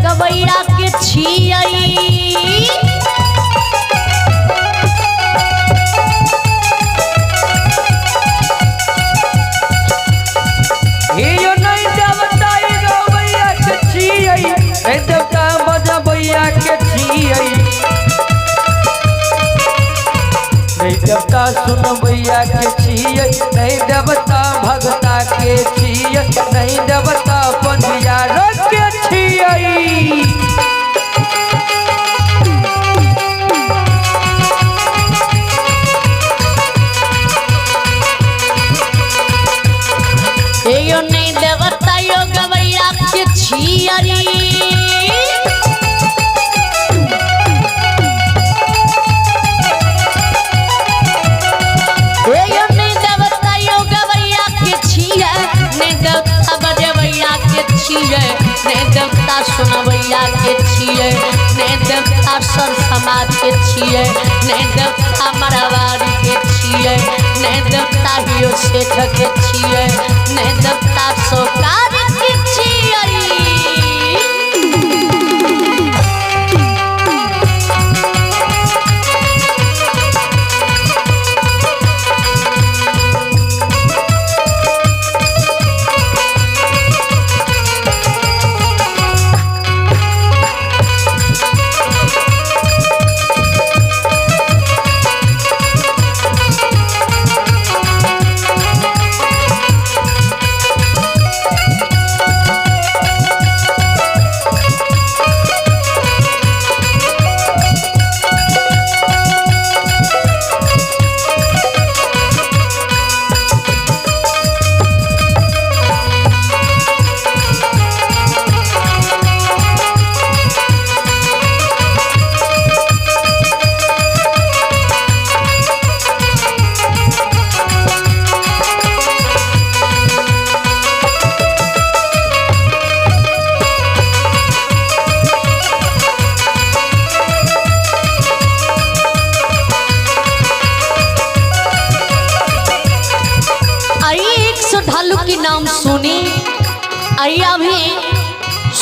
गवैया के छियई हियो नहीं देवता ये गवैया के छियई नहीं देवता बजबैया के छियई नहीं देवता सुनबैया के छियई नहीं देवता भगता के छियई नहीं देवता पंडियार के छियई। यो नहीं देवता यो गवैया के छियरी यो नहीं देवता यो गवैया के छिए नहीं देवता बजबैया के छिए नहीं देवता सुनबैया के छिए नहीं देवता सर समाज के छिए नहीं देवता मरवारी के छिए नहीं देवता हियो सेठ के छिए नहीं देवता सौकार के छिए।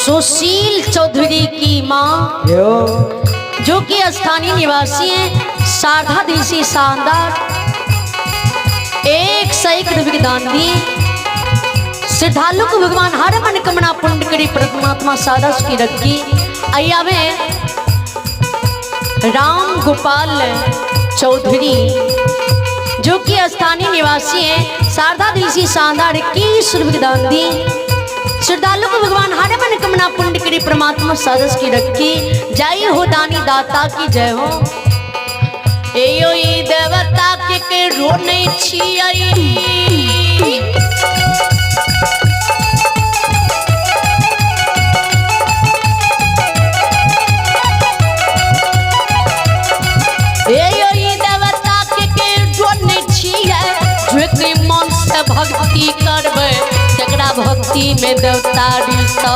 सुशील चौधरी की माँ यो जो कि स्थानीय निवासी हैं, शारदा देसी शानदार 101 रुपये की दान दी। श्रद्धालु को भगवान हर मनोकामना पूर्ण करी, परमात्मा सादा की रखी। आइया में राम गोपाल चौधरी जो कि स्थानीय निवासी हैं, शारदा देसी शानदार 21 रुपये की दान दी। श्रद्धालु को भगवान हर मनोकामना पूर्ण करी, परमात्मा सादस की रखी। जय हो दानी दाता की जय हो। एयो ई देवता के रोने छियई, एयो ई देवता के रोने छियै। जो मन से भक्ति करबै तेकरा भक्ति में देवता रिश्ता,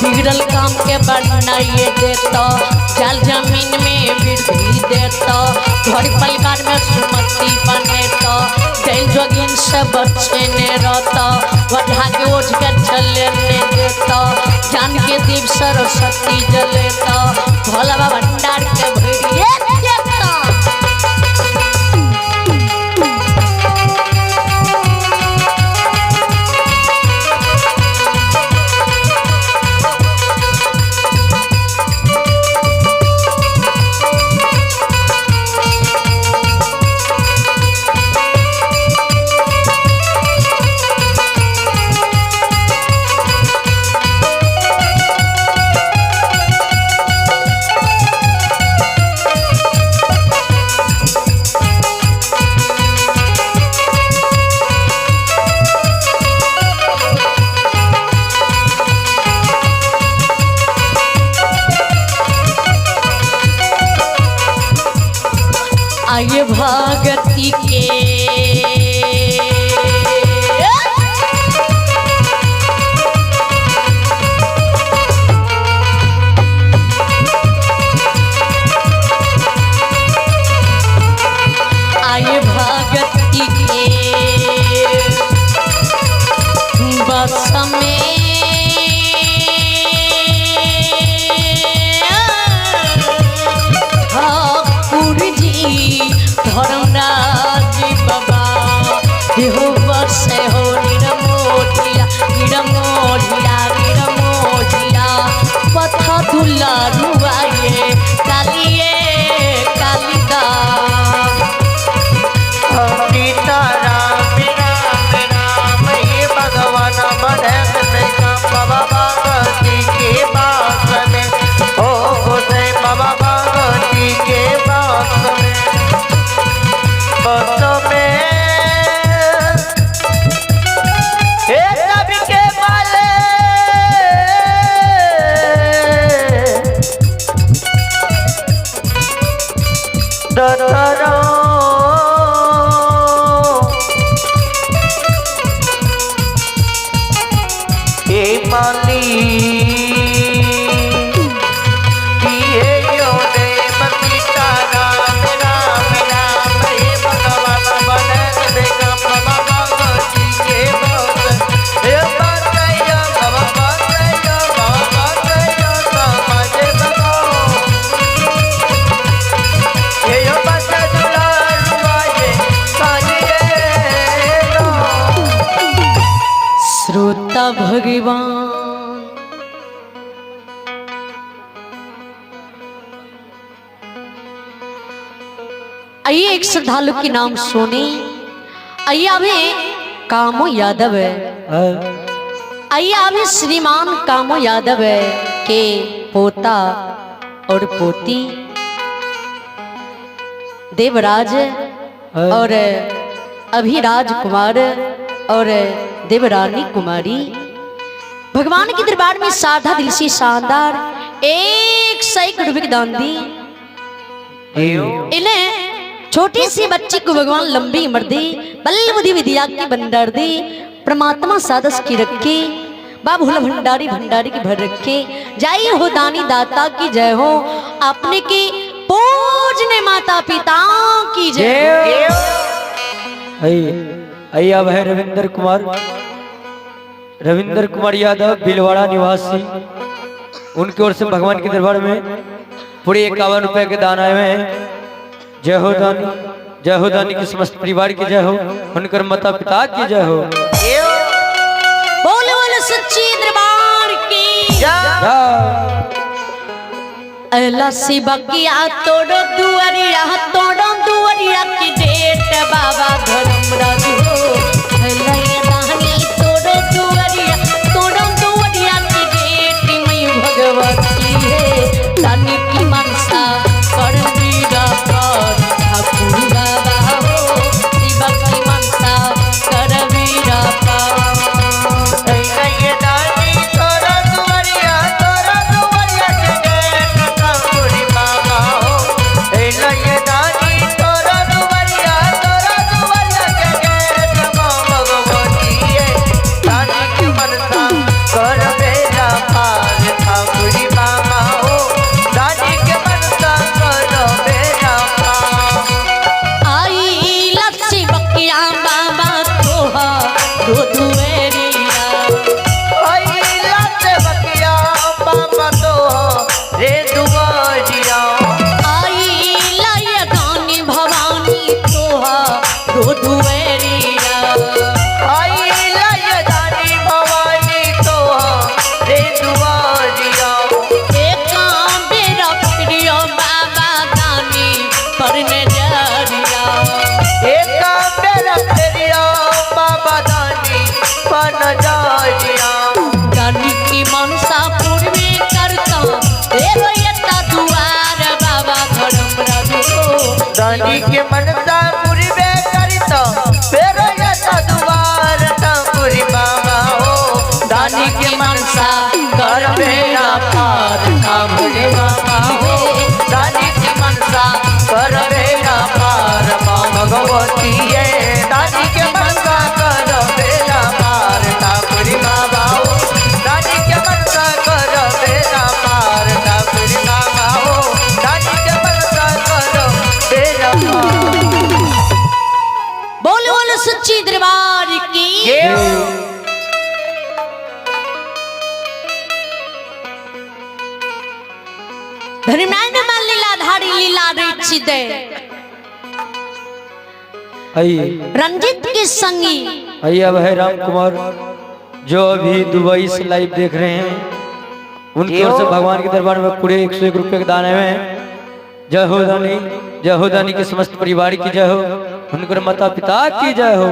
बिगड़ल काम के बनाइए देता, जल जमीन में वृद्धि देता, घर परिवार में सुमति बनेता, जैन जोगिन से बच्चे ने रहता, वढ़ा के ओढ़ के चले ने देता, जान के दीप सरस्वती जलेता, भोला बाबा भंडार के भरिए देता। आइए भगती के आइए भगती के बस में धर्मराज बाबा देहो बसे हो निरमोढ़िया निरमोढ़िया निरमोढ़िया पथा धुला रुआए कालिए कालिका सीता राम राम राम हे भगवान बनत देखा बाबा भगवती के पास में ओ से बाबा भगवती के पास में बस में हे कवि के माले दतरो हे माली श्रोता भगवान आइए एक श्रद्धालु के नाम सुने। आइए अभी कामो यादव है, आइए अभी श्रीमान कामो यादव है के पोता और पोती देवराज और अभिराज कुमार और देवरानी कुमारी भगवान के दरबार में साधा दिल से शानदार 101 रुपये की दान दी। इन्हें छोटी सी बच्ची को भगवान लंबी उम्र दी, बल बुद्धि विद्या की भंडार दी, परमात्मा सादस की रखी, बाबूला भंडारी भंडारी की भर रखे। जय हो दानी दाता की जय हो, अपने की पूजने माता पिता की जय। आइए अब है रविंद्र कुमार यादव भीलवाड़ा निवासी उनकी ओर से भगवान के दरबार में पूरे 51 रुपए के दान आए हुए हैं। जय हो दानी, जय हो दानी की समस्त परिवार की जय हो, उनकर माता पिता की जय हो। बोलो बोलो सच्ची दरबार की जय। अला शिवकिया तोड़ो दुआरिया की डेट बाबा धर्मराज हो। अला ये दानी तोड़ो दुआरिया की डेट मैं भगवती है। दानी की मनसा कर बीरा पर ठाकुर बाबा हो। शिव की मनसा कर बीरा पर दानी के मनसा पूरी करता फेरो यता दुआर ठाकुरी बाबा हो। दानी के मनसा कर बेड़ा पार ठाकुर बाबा हो। दानी के मनसा कर बेड़ा पार माँ भगवती है। दानी के मनसा कर बेड़ा पार ठाकुरी बाबा हो। दानी के मनसा कर बेड़ा पार ठाकुरी बाबा हो। दानी के मनसा कर बेड़ा पार। बोलो बोलो सच्ची दरबार की धर्मनायन मन लीलाधारी लीला रचिदे आइए रंजित के संगी आइए अब है राम कुमार जो अभी दुबई से लाइव देख रहे हैं, उनकी ओर से भगवान के दरबार में पूरे 101 रुपए के दान आए हुए हैं। जय हो दानी, जय हो दानी की समस्त परिवार की जय हो, उनके माता पिता की जय हो।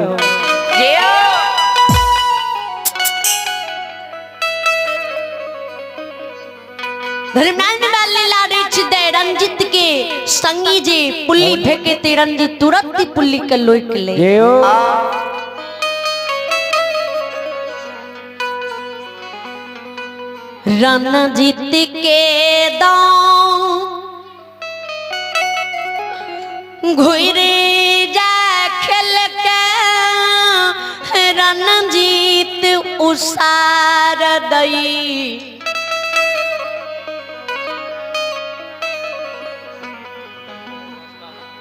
धर्मनायन मन लीला रचिदे रंजित के संगी जे पुल्ली फेंके ते रंजित तुरंत ही पुल्ली के लोक ले। जय हो। रणजीत के दांव घुरे जा खेल के रणजीत उसार दई।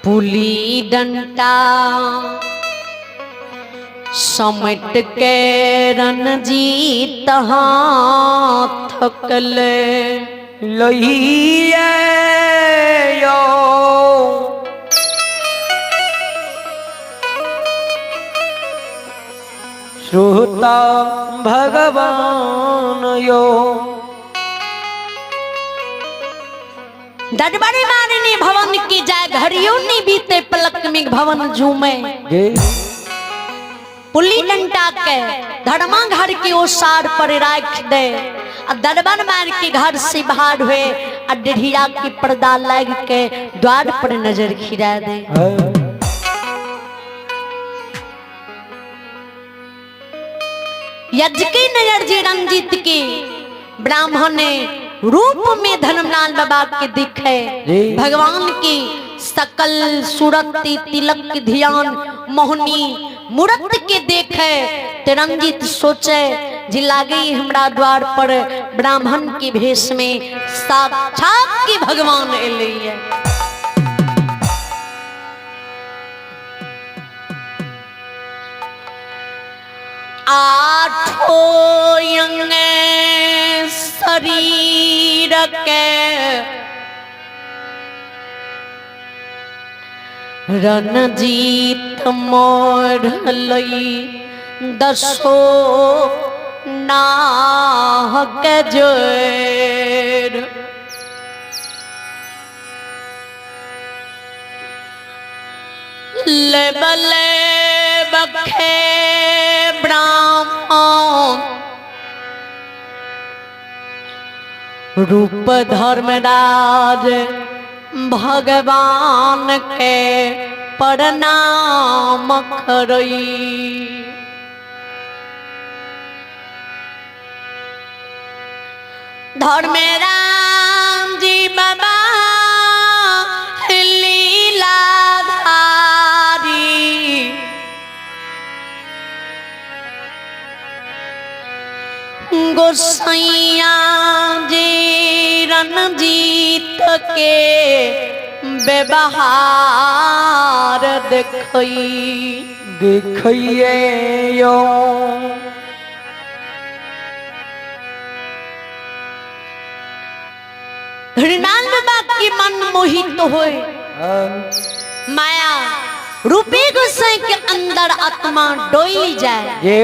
पुली डंटा समेट के रणजीत हाथ कले लोहिया यो श्रोता भगवान यो। दरबारी मारनी भवन की जाय घड़ियों नहीं बीते पलक में भवन झूमे। पुली डंटा के धर्मा घर के ओसार पर राख दे दरबार मार के घर से बाहर हुए डेढ़िया की पर्दा लग के द्वार पर नजर खिरा दे। यज्ञ की नजर जी रंजित की ब्राह्मण ने रूप में धर्मलाल बाबा के दिखे भगवान की सकल सूरत तिलक ध्यान मोहनी मूर्त के देखे ते रंजित सोचे जी लागे हमरा द्वार पर ब्राह्मण के भेष में साक्षात के भगवान एलिए। आठो यंगे शरीर के रणजीत मोर लई दसो नाहक जोर लेबले बखे ब्राह्मण रूप धर्मराज भगवान के प्रणाम करई धर्मराम जी बाबा लीलाधारी गोसैया जी रणजीत के व्यवहार देखिए यो हृणाल बाकी मन मोहित होए माया रूपे गोसाई के अंदर आत्मा डोई जाए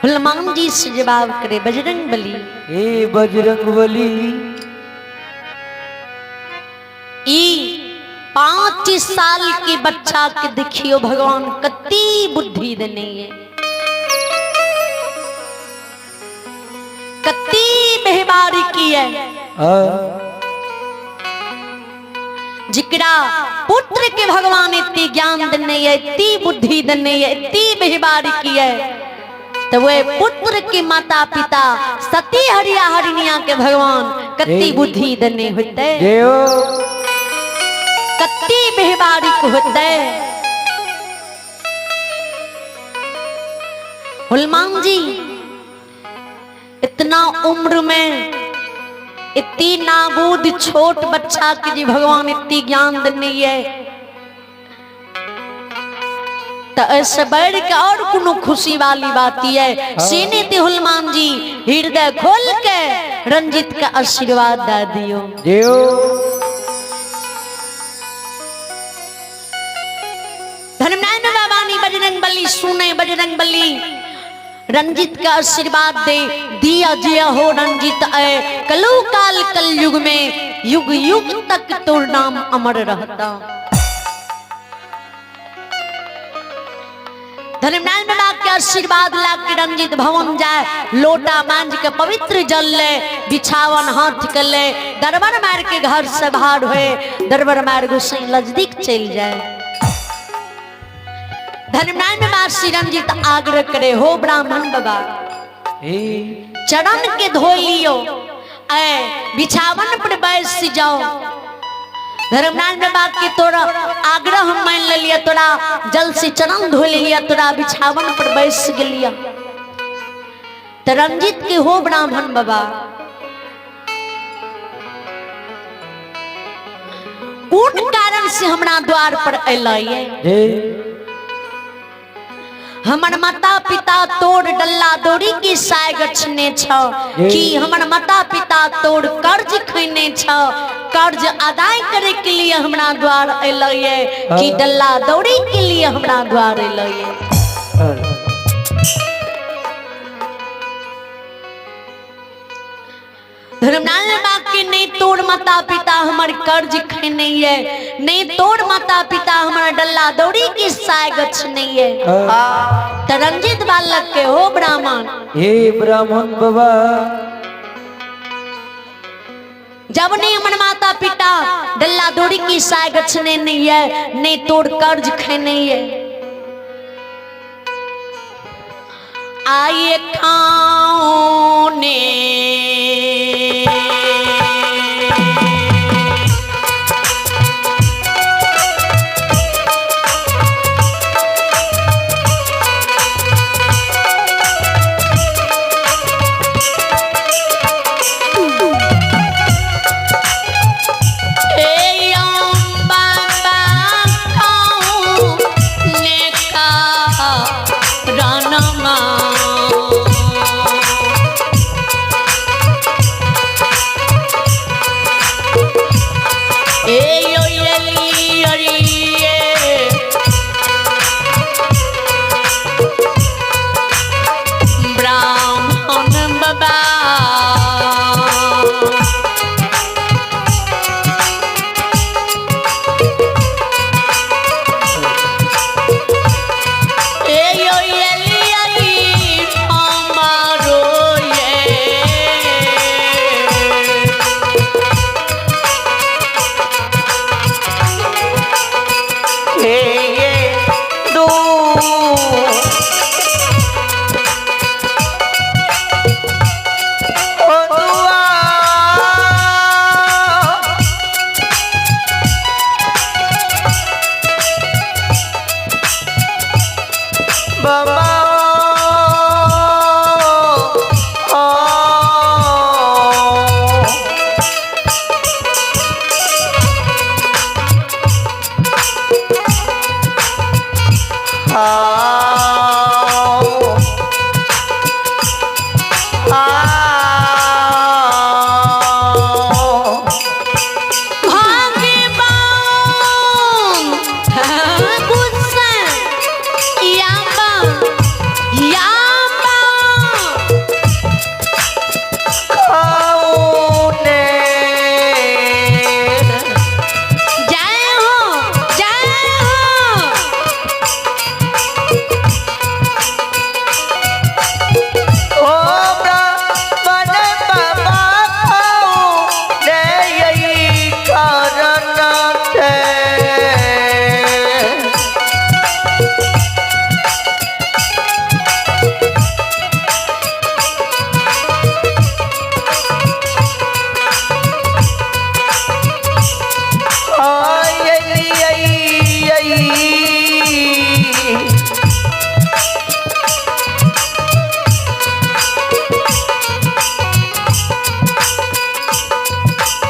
हनुमान जी से जवाब करे बजरंग बली हे बजरंग बली 5 साल की बच्चा के देखियो भगवान कति बुद्धि देने है कति मेहबारी की है जिकरा पुत्र के भगवान इतनी ज्ञान देने है इतनी बुद्धि देने है इतनी मेहबारी की है तो वे पुत्र के माता पिता सती हरिया हरिनिया के भगवान कति बुद्धि देने होते कति मेहबारी को होते हनुमान जी इतना उम्र में इतनी नाबूद छोट बच्चा के जी भगवान इतनी ज्ञान देने है तो ऐसे बैठ के और कोनो खुशी वाली बात है सीने ते हनुमान जी हृदय खोल के रंजित का आशीर्वाद दे दियो धर्मनारायण बाबा ने बजरंग बली सुने बजरंग बली रंजित का आशीर्वाद दे दिया जिया हो रंजित आए कलु काल कल युग में युग युग तक तोर नाम अमर रहता धर्मनारायण बाबा के आशीर्वाद लाग के रंजित भवन जाए लोटा मांझ के पवित्र जल ले बिछावन हाथ के ले दरबार मार के घर से बाहर हुए दरबार मार गोसाई नजदीक चल जाए धर्मनारायण बाबा श्री रंजित आग्रह करे हो ब्राह्मण बाबा चरण के धो लियो ऐ बिछावन पर बैठ जाओ धर्मनारायण बाबा के तोरा आग्रह हम मान लिया तोरा जल से चरण धो लिया तोरा बिछावन पर बैठ गलिया तो रंजित के हो ब्राह्मण बाबा कौन कारण से हमरा द्वार पर अलिए हमर माता पिता तोड़ डल्ला दौड़ी की साय गछने छ कि हमर माता पिता तोड़ कर्ज खैने छ कर्ज अदाय करे के लिए हमरा द्वार अलिए कि डल्ला दौड़ी के लिए हमरा द्वार अलिए धर्मनारायण बाबा के नहीं तोड़ माता पिता हमार कर्ज खैने है नहीं तोड़ माता पिता हमारा डल्ला दौड़ी की साय गछ नहीं है तो रंजित बालक के हो ब्राह्मण हे ब्राह्मण बाबा जब नहीं हमारे माता पिता डल्ला दौड़ी की साय गछने नहीं है नहीं तोड़ कर्ज खैने है आइए खाने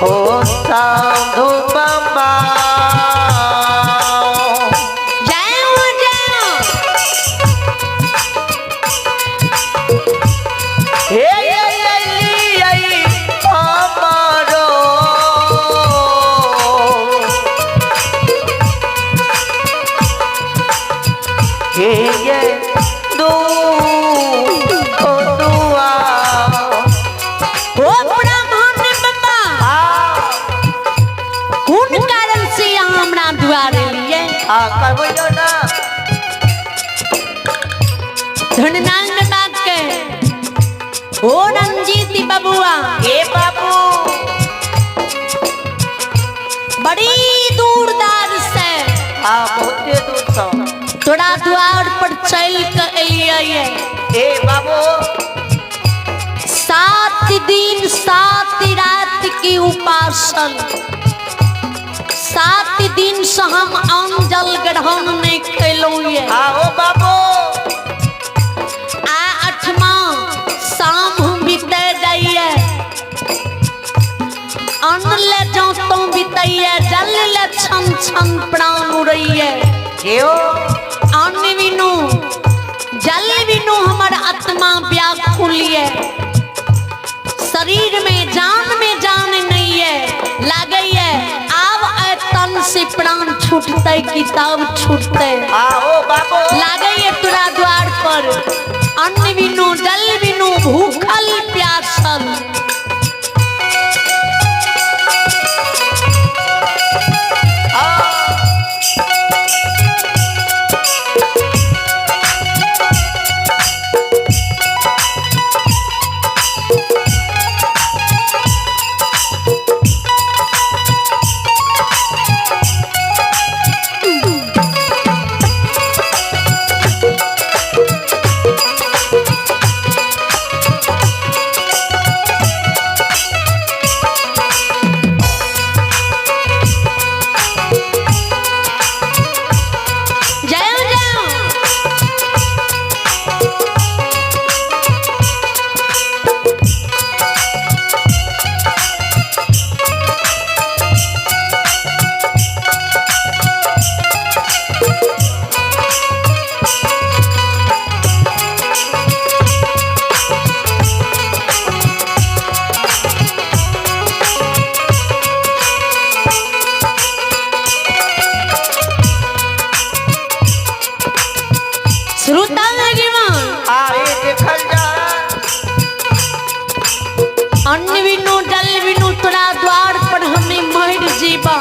ओ साधु बाबा जय हो जय हो। हमारो ये दो दुआ ओ ब्राह्मण बाबा कौन कारण से यहाँ हमरा दुआरे लिए कहबो ना धननांग बात के ओ रंजीत बबुआ ए बाबू बड़ी दूर दार से बहुते दूर से तोरा द्वार पर चल के एलिए ए बाबू 7 दिन 7 रात की उपासन 7 दिन से हम अन्न जल ग्रहण नहीं कैलौं ये आओ बाबू आ 8वां शाम हम बीते जाइए अन्न ले जाऊं तो बीतैये जल ले छन छन प्राण उड़ैये क्यों अन्न बिनु जल बिनु हमर आत्मा व्याकुल है शरीर में जान नहीं है लागे है आब तन से प्राण छूटते किताब छूटते आओ बाबू लागे है तोरा द्वार पर अन्न बिनु जल बिनु भूखल प्यासल अन्न बिनु जल बिनु तोरा द्वार पर हमें मर जीवा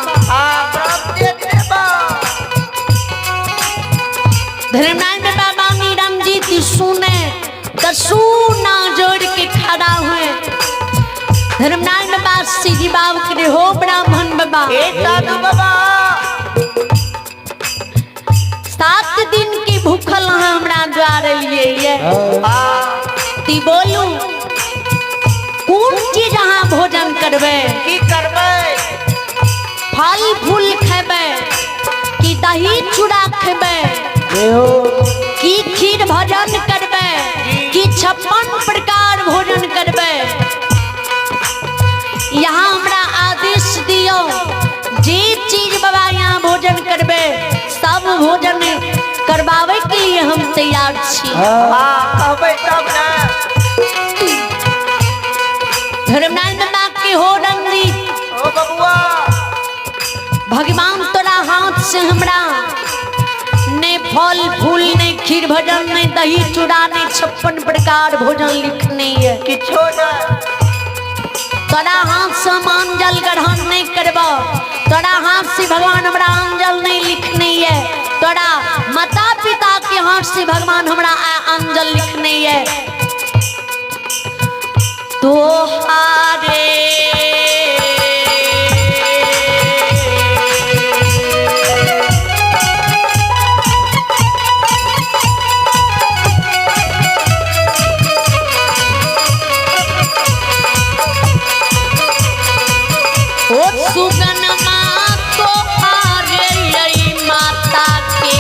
धर्मनाथ बाबा नीरम जी ती सुने दसू ना जोड़ के खड़ा हुए धर्मनाथ बाबा सीधी बाब करे हो ब्राह्मण बाबा बाबा 7 दिन की भूखल हमरा द्वार लिए ती बोलू कौन चीज अहाँ भोजन करबे की करबे फल फूल खेबे कि दही चूड़ा खेबे कि खीर भोजन करबे कि 56 प्रकार भोजन करबे यहाँ हमरा आदेश दियो जे चीज बाबा यहाँ भोजन करबे सब भोजन करवावे के लिए हम तैयार छी कहबे तब ना धर्मनाथ बाबा के हो रंगी ओ बबुआ भगवान तोरा हाथ से हमरा ने फल फूल ने खीर भोजन ने दही चूड़ा ने 56 प्रकार भोजन लिखने है किछो ना तोरा हाथ से हम अंजल ग्रहण नहीं करबो तोरा हाथ से भगवान हमरा अंजल नहीं लिखने है तोरा माता पिता के हाथ से भगवान हमरा अंजल लिखने है तोहारे ओ सुगनमा तोहारे यही माता के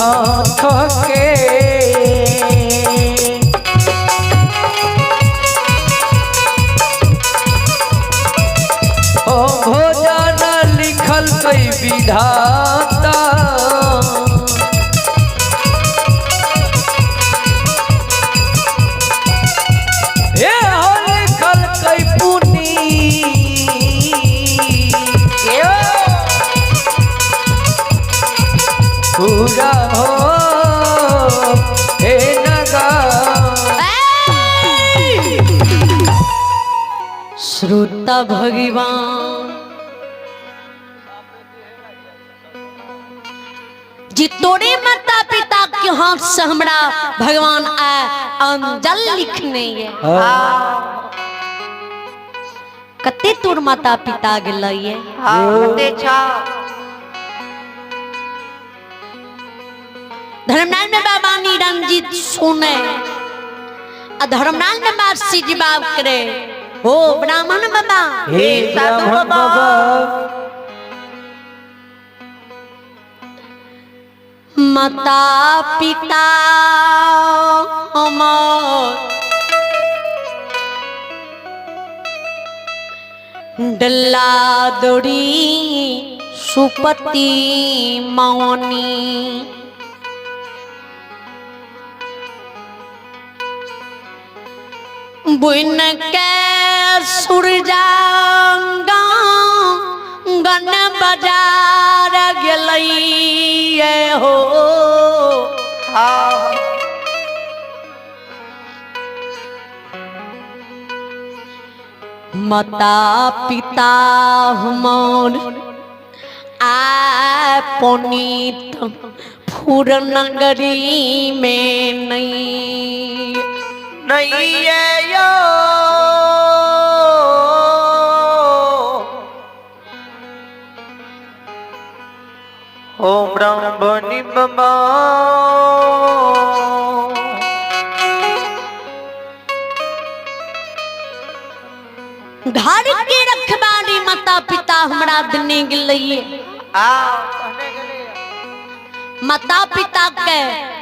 हाथ के ओ भोजन लिखल कई विधाता ए हो लिखल कई पुनी पूरा हो हे नगा श्रोता भगवान जी तोरे माता पिता के हाथ से हमरा भगवान अंजल लिखने ये कते तोर माता पिता गेलैये धर्मनारायण बाबा रंजीत सुने धर्मनारायण बाबा सीधी बाब करे हो ब्राह्मण बाबा हे साधु बाबा माता पिता हमार डल्ला दौड़ी सुपति मौनी बुन के सुरजांगा गन बाजार गेलैये हो माता पिता हमर पुनीत फूर नगरी में नहीं यो ओम ब्रह्मणि बाबा घर के रखवाली माता पिता हमरा देने गेलैये माता पिता के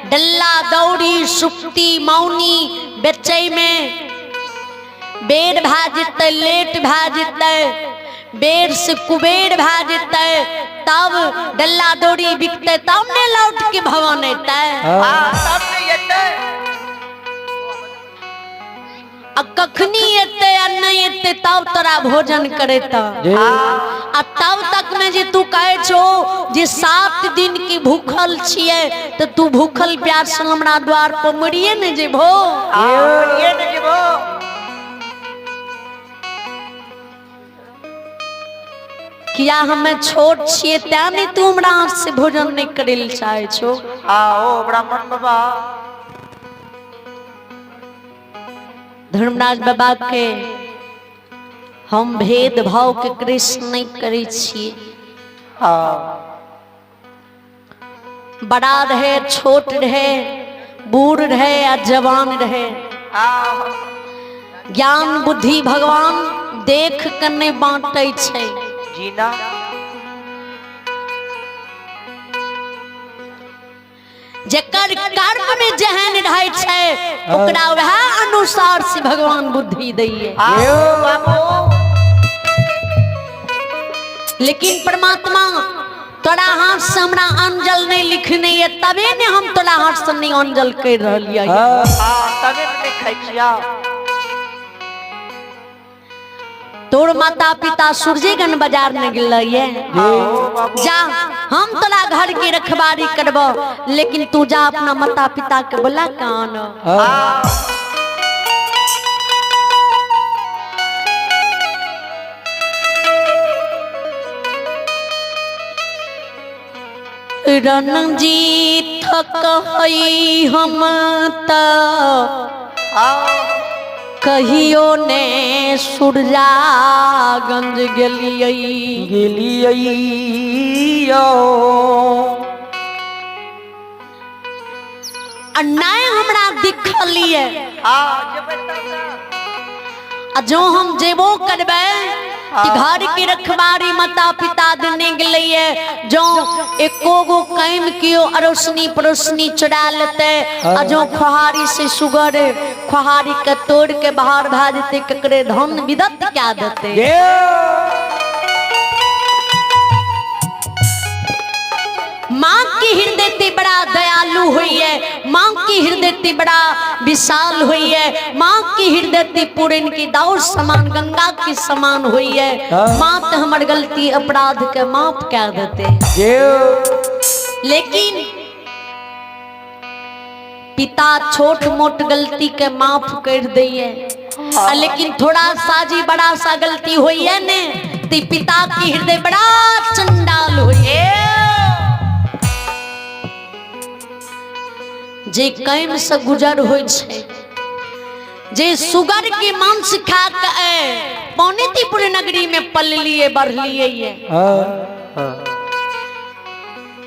डल्ला दौड़ी सुप्ति मौनी बेचै में बेर भा जेतै लेट भा जेतै बेर से कुबेर भा जेतै तब डल्ला दौड़ी बिकतै तब ने लौट के भवन एतै कखनी एते आ नहीं एते तब तोरा भोजन करेता तब तक में जे तू कहे छो जे 7 दिन की भूखल छिए तो तू भूखल प्यासल हमरा द्वार पर मरिए न जेबो किया हमें छोट छिए त्याने तू हमरा हाथ से भोजन नहीं करेल चाहे छो आओ ब्राह्मण बाबा धर्मराज बाबा के हम भेदभाव के कृष्ण नहीं करे छिए बड़ा रहे छोट रहे बूढ़ रहे या जवान रहे ज्ञान बुद्धि भगवान देख कर नहीं बांटे छै जीना जेकर कर्म में जहन रहे छै ओकरा वह अनुसार से भगवान बुद्धि दैये लेकिन परमात्मा तोरा हाथ से हमरा अंजल नहीं लिखने है तबे ने हम तोरा हाथ से नहीं अंजल कर रहलिए तबे ने खाइ छिया तोर माता पिता सूरजेगन बाजार में गेलैये जा हम तोरा घर की रखवारी करबो लेकिन तू जा अपना माता पिता के बोला कान रणजीत कहई हम त कहियो ने सुरजागंज गेलियै अन्याय हमरा दिखलिए जो हम जेबो करबै कि घर की रखवारी माता पिता देने के लिए जो एको गो काम कियो अरोसनी परोसनी चुरा लेते और जो खुहारी से सुगर खुहारी के तोड़ के बाहर भाजते ककरे धन विदत क्या देते। माँ की हृदय ते बड़ा दयालु हुई है, माँ की हृदय ते बड़ा विशाल हुई है, माँ की हृदय ते पूरन की दाऊद समान गंगा की समान हुई है। माँ तो हमार गलती अपराध के माफ कर देते, लेकिन पिता छोट मोट गलती के माफ कर दिए, लेकिन थोड़ा सा जी बड़ा सा गलती हुई है ने तो पिता की हृदय बड़ा चंडाल हुई है। जे कैम से गुजर होय छे, जे सुगर के मांस खा के पौनीतीपुर नगरी में पल लिए बढ़ लिए ये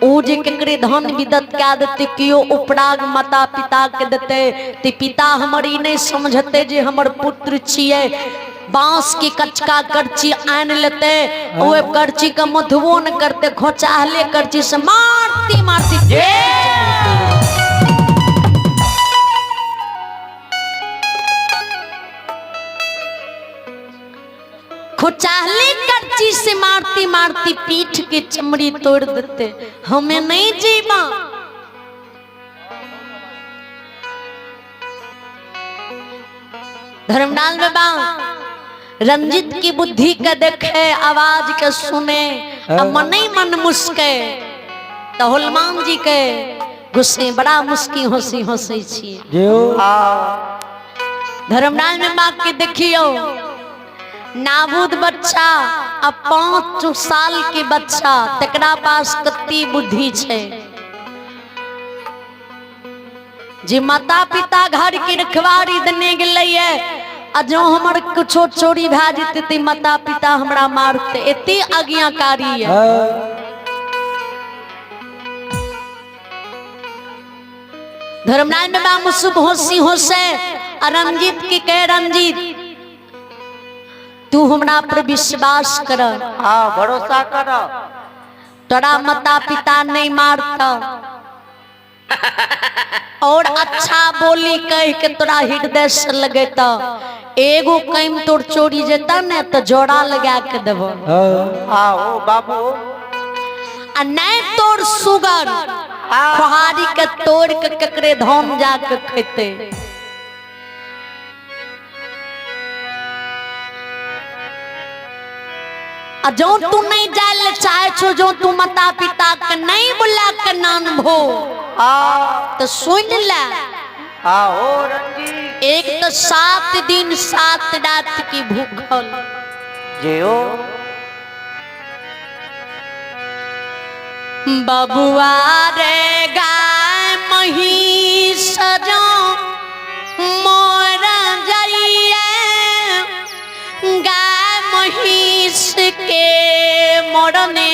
ओ जे केकरे धन विदत क्या देते कियो उपराग माता पिता के देते ते पिता हमर ई नहीं समझते जे हमर पुत्र छिए। बांस की कचका करची आन लेते ओए करची का मधुबो न करते खोचाहले करची से मारती मारती खोचाहले करची से मारती मारती पीठ की चमड़ी तोड़ देते। हमें नहीं जीवा, धर्मलाल बाबा रंजित की बुद्धि के देखे आवाज के सुने मन ही मन मुस्के तो हनुमान जी के गुस्से बड़ा मुस्की हंसी हंसी छी। धर्मलाल बाबा के देखियो नाबूद बच्चा अब 5 साल के बच्चा तकरा पास कत्ती बुद्धि छे। जे माता पिता घर की रखवारी देने गेलैये आ जो हमर कुछो चोरी भए जेते ते माता पिता हमरा मारते, एते आज्ञाकारी है। धर्मलाल बाबा मुसुब होशी होसे रंजीत की कह रंजीत तू हमरा पर विश्वास कर, भरोसा कर, तोरा माता पिता नहीं मारता और अच्छा बोली कह के तोरा हृदय से लगेता एगो कैम तोर चोरी जेता ने तो जोड़ा लगा के देबो। ओ बाबू आ नहीं तोर सुगर खुहारी के तोड़ के ककरे धाम जाके खेते। जो तू नहीं जाए चाहे छो, जो तू माता पिता के नहीं बुला के नान भो तो सुन ले एक तो 7 दिन 7 रात की भूखल जियो बबुआ रे गाय महिष जो मोर जइए गाय महिष के मोरने